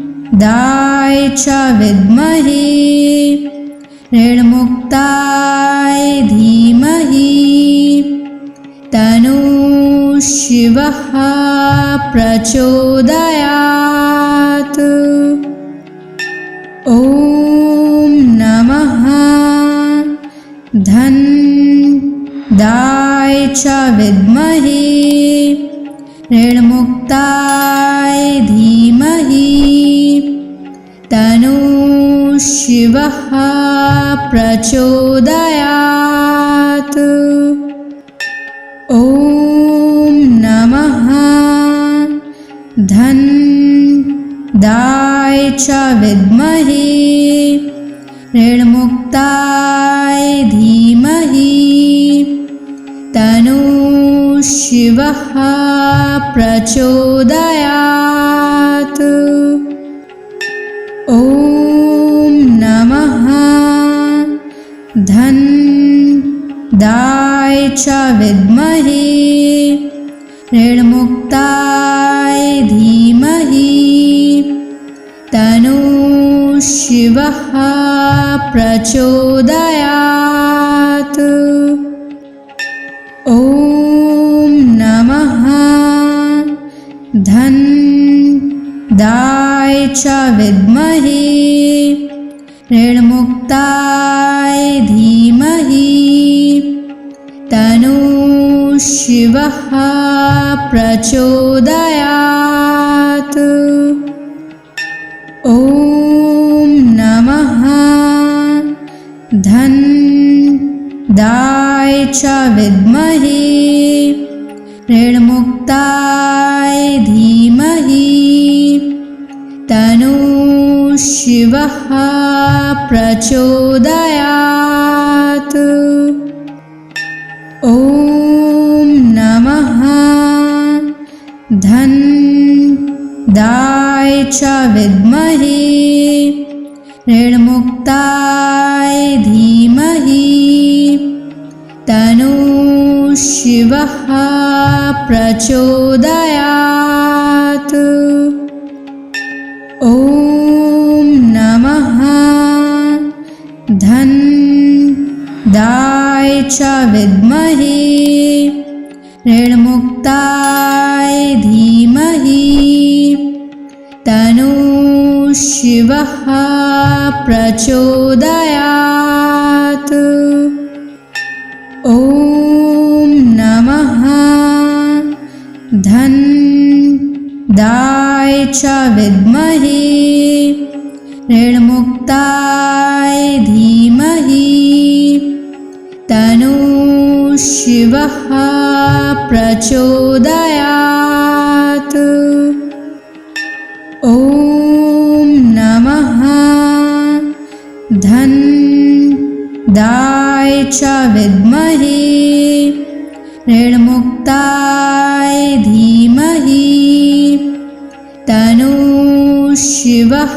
च विद्महे ऋणमुक्ताय धीमहि तन्नो शिवः प्रचोदयात्। ॐ नमः धनदाय च विद्महे ऋणमुक्ताय धीमहि तन्नो शिवः प्रचोदयात्। ॐ नमः धन्दाय च विद्महे ऋणमुक्ताय धीमहि तन्नो शिवः प्रचोदयात्। ॐ नमः धन्दाय च विद्महे ऋणमुक्ताय धीमहि तन्नो शिवः प्रचोदयात्। ॐ नमः धन्दाय च विद्महे ऋणमुक्ताय धीमहि तन्नो शिवः प्रचोदयात्। ॐ नमः धन्दाय च विद्महे ऋणमुक्ताय धीमहि तन्नो शिवः प्रचोदयात्। ॐ नमः धन्दाय च विद्महे ऋणमुक्ताय धीमहि तन्नो शिवः प्रचोदयात्। ॐ नमः धन्दाय च विद्महे ऋणमुक्ताय धीमहि तन्नो शिवः प्रचोदयात्। ॐ नमः धन्दाय च विद्महे ऋणमुक्ताय धीमहि तन्नो शिवः प्रचोदयात्। ॐ नमः धन्दाय च विद्महे ऋणमुक्ताय धीमहि तन्नो शिवः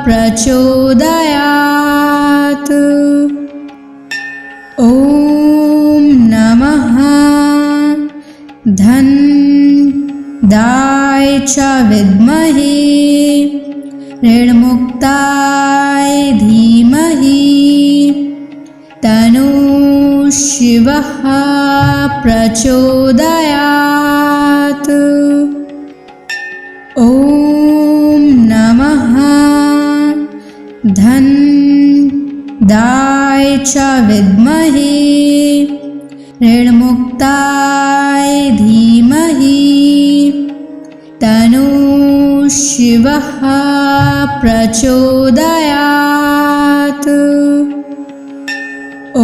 प्रचोदयात्। ॐ नमः धन्दाय च विद्महे ऋणमुक्ताय धीमहि तन्नो शिवः प्रचोदयात्। ॐ नमः धन्दाय च विद्महे ऋणमुक्ताय धीमहि तन्नो शिवः प्रचोदयात्। ॐ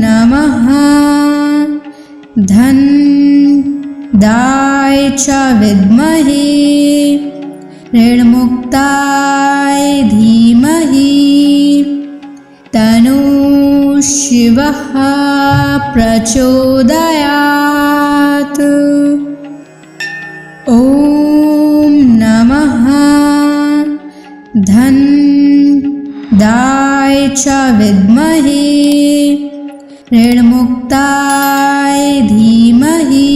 नमः धन्दाय च विद्महे ऋणमुक्ताय धीमहि तन्नो शिवः प्रचोदयात्। ॐ नमः धन्दाय च विद्महे ऋणमुक्ताय धीमहि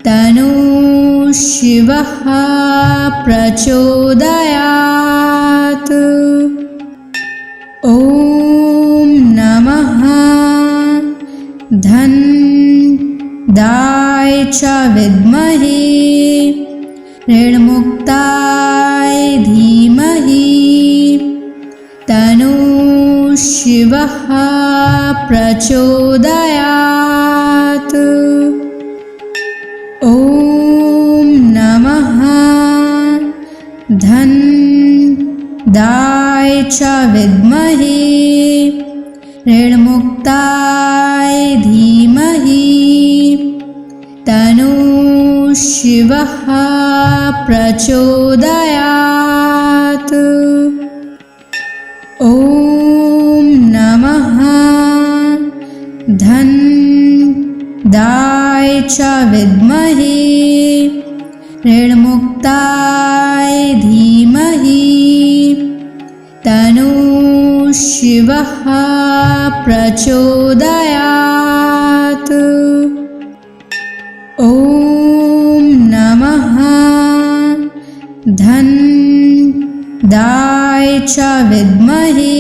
तन्नो शिवः प्रचोदयात्। ॐ नमः धन्दाय च विद्महे ऋणमुक्ताय धीमहि तन्नो शिवः प्रचोदयात्। ॐ नमः धन्दाय च विद्महे ऋणमुक्ताय धीमहि तन्नो शिवः प्रचोदयात्। ॐ नमः धन्दाय च विद्महे ऋणमुक्ताय धीमहि तन्नो शिवः प्रचोदयात्। ॐ नमः धन्दाय च विद्महे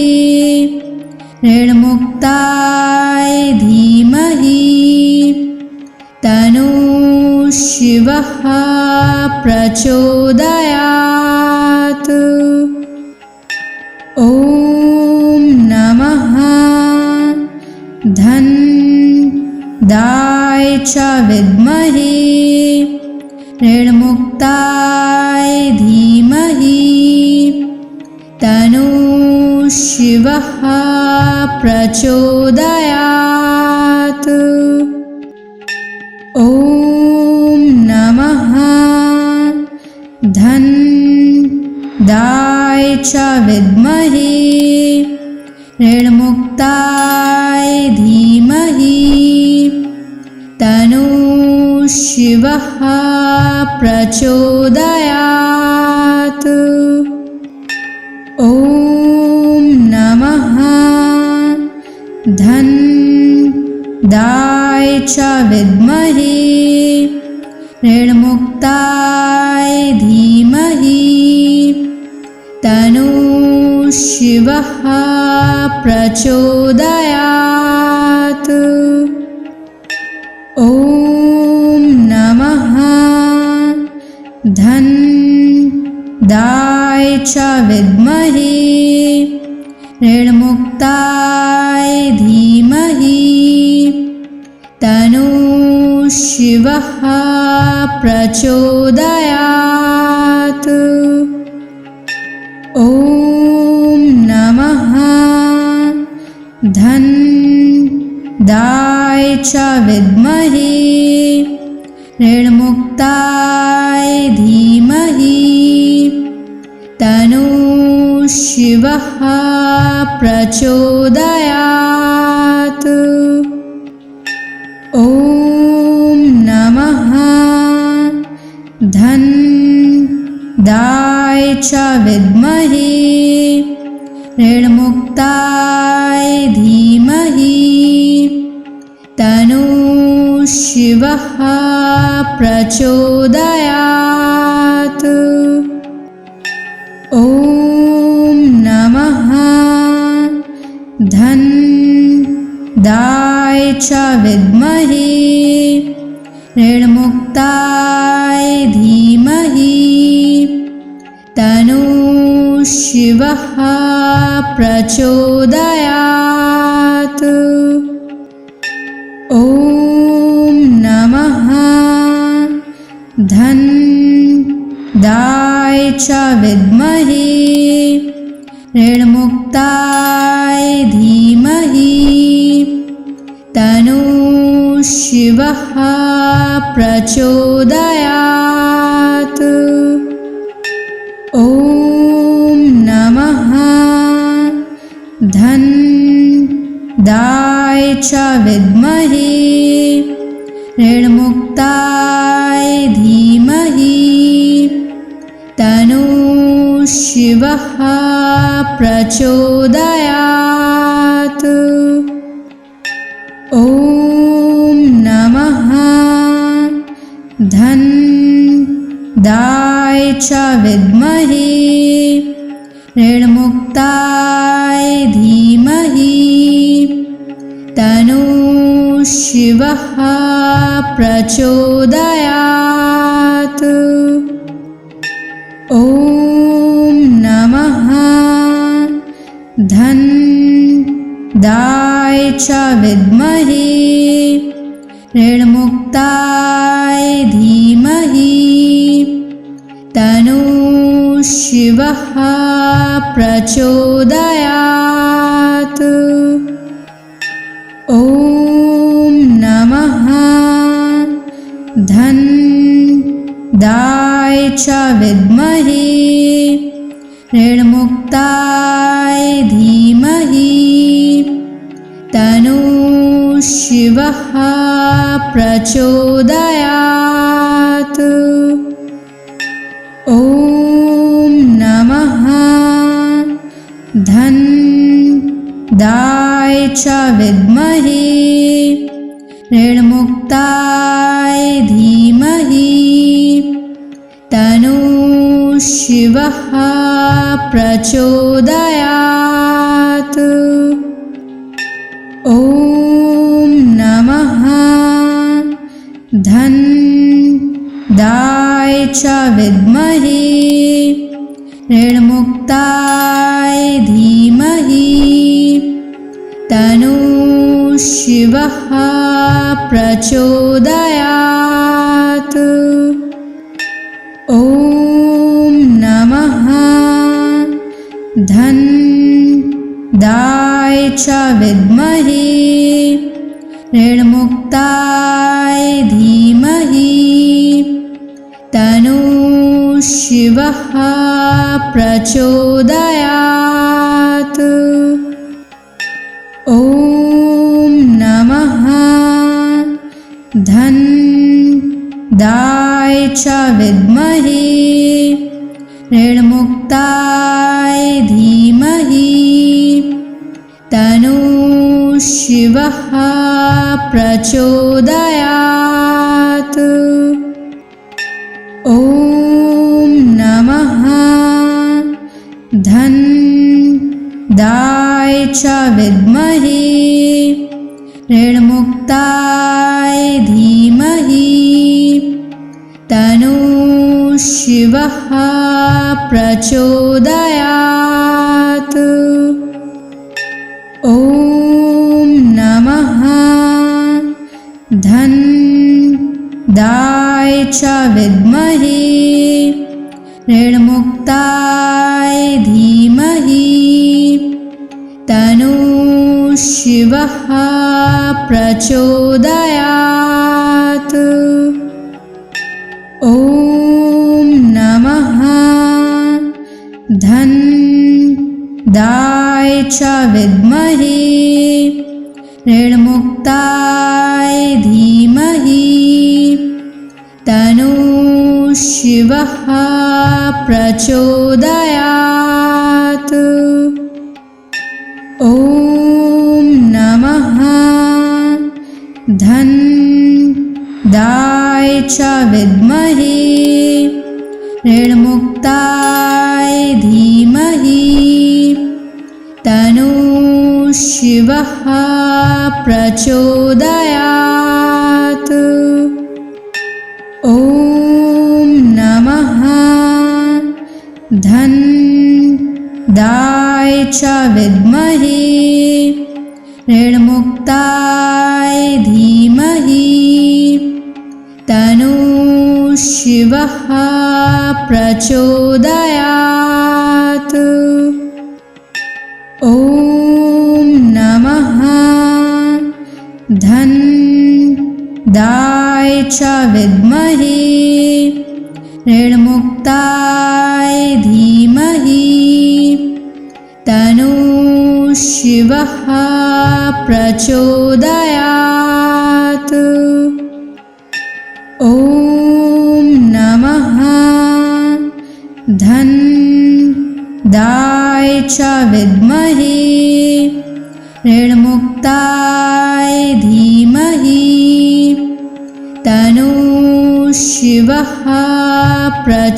ऋणमुक्ताय धीमहि तन्नो शिवः प्रचोदयात्। ॐ नमः धन्दाय च विद्महे ऋणमुक्ताय धीमहि तन्नो शिवः प्रचोदयात्। ॐ नमः धन्दाय च विद्महे ऋणमुक्ताय धीमहि तन्नो शिवः प्रचोदयात्। ॐ नमः धन्दाय च विद्महे ऋणमुक्ताय धीमहि तन्नो शिवः प्रचोदयात्। ॐ नमः धन्दाय च विद्महे ऋणमुक्ताय धीमहि तन्नो शिवः प्रचोदयात्। ॐ नमः धन्दाय च विद्महे ऋणमुक्ताय धीमहि तन्नो शिवः प्रचोदयात्। ॐ नमः धन्दाय च विद्महे ऋणमुक्ताय धीमहि तन्नो शिवः प्रचोदयात्। ॐ नमः धन्दाय च विद्महे ऋणमुक्ताय धीमहि तन्नो शिवः प्रचोदयात्। ॐ नमः धन्दाय च विद्महे ऋणमुक्ताय धीमहि तन्नो शिवः प्रचोदयात्। ॐ नमः धन्दाय च विद्महे ऋणमुक्ताय धीमहि तन्नो शिवः प्रचोदयात्। ॐ नमः धन्दाय च विद्महे ऋणमुक्ताय धीमहि तन्नो शिवः प्रचोदयात्। ॐ नमः धन्दाय दाय च विद्महे ऋणमुक्ताय धीमहि तन्नो शिवः प्रचोदयात्। ॐ नमः धन दाय च विद्महे ऋणमुक्ताय धीमहि तन्नो शिवः प्रचोदयात्। ॐ नमः धन दाय च विद्महे ऋणमुक्ताय धीमहि तन्नो शिवः प्रचोदयात्। ॐ नमः धन दाय च विद्महे ऋणमुक्ताय धीमहि तन्नो शिवः प्रचोदयात्। ॐ नमः धन दाय च विद्महे ऋणमुक्ताय धीमहि तन्नो शिवः प्रचोदयात्। ॐ नमः धन दाय च विद्महे ऋणमुक्ताय धीमहि तन्नो शिवः प्रचोदयात्। ॐ नमः धन दाय च विद्महे ऋणमुक्ताय धीमहि तन्नो शिवः प्रचोदयात्। ॐ नमः धन दाय च विद्महे ऋणमुक्ताय धीमहि तन्नो शिवः प्रचोदयात्। ॐ नमः धन दाय च विद्महे ऋणमुक्ताय धीमहि तन्नो शिवः प्रचोदयात्। ॐ नमः धन दाय च विद्महे ऋणमुक्ताय धीमहि तन्नो शिवः प्रचोदयात्। ॐ नमः धन दाय च विद्महे ऋणमुक्ताय धीमहि तन्नो शिवः प्रचोदयात्। ॐ नमः धन दाय च विद्महे ऋणमुक्ताय धीमहि तन्नो शिवः प्रचोदयात्। ॐ नमः धन दाय च विद्महे ऋणमुक्ताय धीमहि तन्नो शिवः प्रचोदयात्।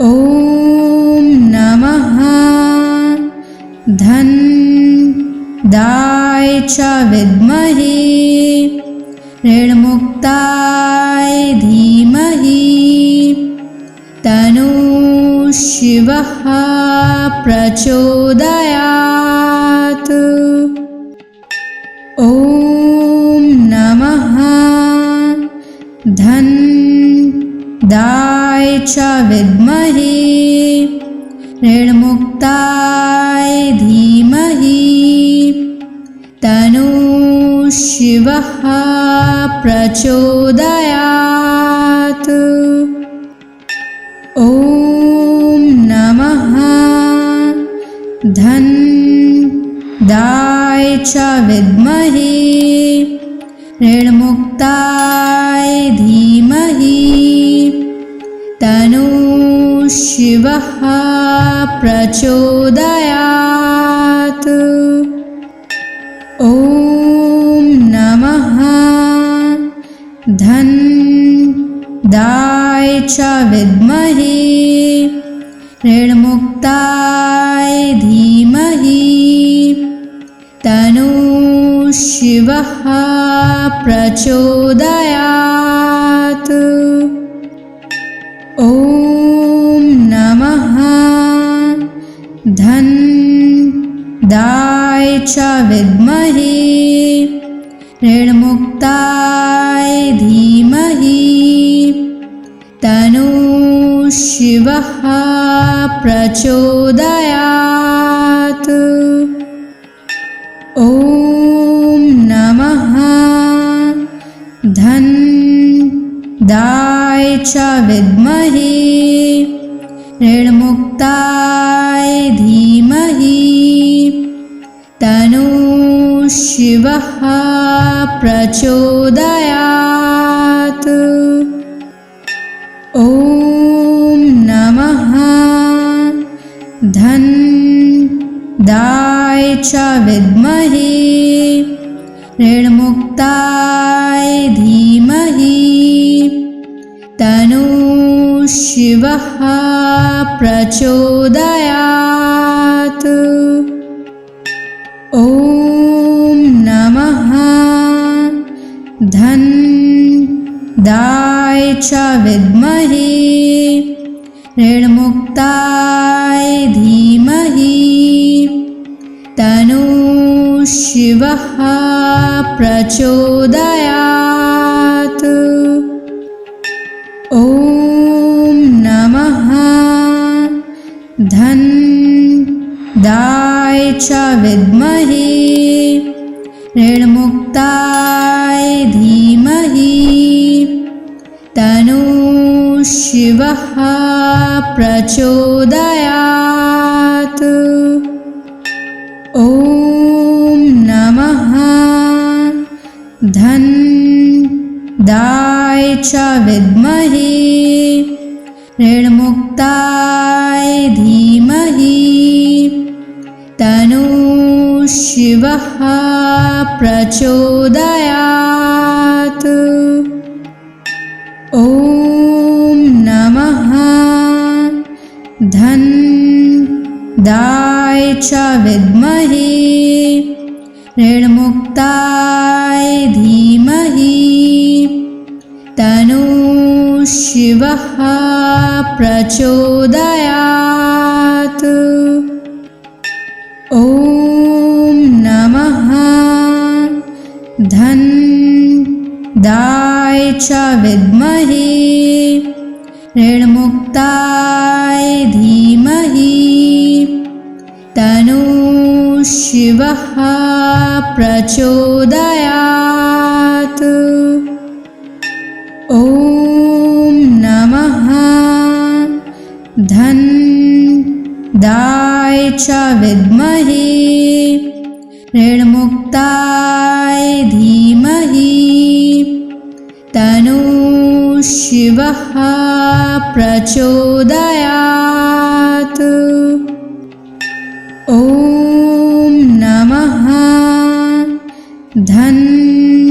ॐ नमः धन दाय च विद्महे ऋणमुक्ताय धीमहि तन्नो शिवः प्रचोदयात्। ॐ नमः धन्दाय च विद्महे ऋणमुक्ताय धीमहि तन्नो शिवः प्रचोदयात्। ॐ नमः धन्दाय च विद्महे ऋणमुक्ताय धीमहि तन्नो शिवः प्रचोदयात्। ॐ नमः धन्दाय च विद्महे ऋणमुक्ताय धीमहि तन्नो शिवः प्रचोदयात्। ॐ नमः धन्दाय च विद्महे ऋणमुक्ताय धीमहि तन्नो शिवः प्रचोदयात्। ॐ नमः धन्दाय च विद्महे ऋणमुक्ताय धीमहि तन्नो शिवः प्रचोदयात्। ॐ नमः धन्दाय च विद्महे ऋणमुक्ताय धीमहि तन्नो शिवः प्रचोदयात्। ॐ नमः धन्दाय च विद्महे ऋणमुक्ताय धीमहि तन्नो शिवः प्रचोदयात्। ॐ नमः धन्दाय च विद्महे ऋणमुक्ताय धीमहि तन्नो शिवः प्रचोदयात्। ॐ नमः धन्दाय च विद्महे ऋणमुक्ताय धीमहि तन्नो शिवः प्रचोदयात्। ॐ नमः धन्दाय च विद्महे ऋणमुक्ताय धीमहि तन्नो शिवः प्रचोदयात्। ॐ नमः धन्दाय च विद्महे ऋणमुक्ताय धीमहि तन्नो शिवः प्रचोदयात्। ॐ नमः धन्दाय च विद्महे ऋणमुक्ताय धीमहि तन्नो शिवः प्रचोदयात्। ॐ नमः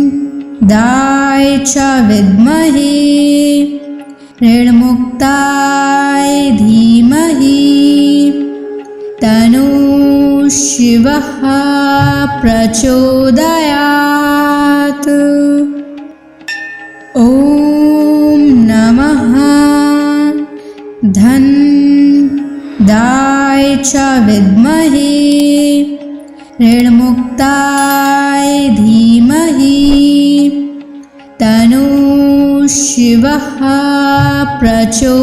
धन्दाय च विद्महे ऋणमुक्ताय धीमहि तन्नो शिवः प्रचोदयात्। ॐ नमः च विद्महे ऋणमुक्ताय धीमहि तनु शिवः प्रचोदयात्।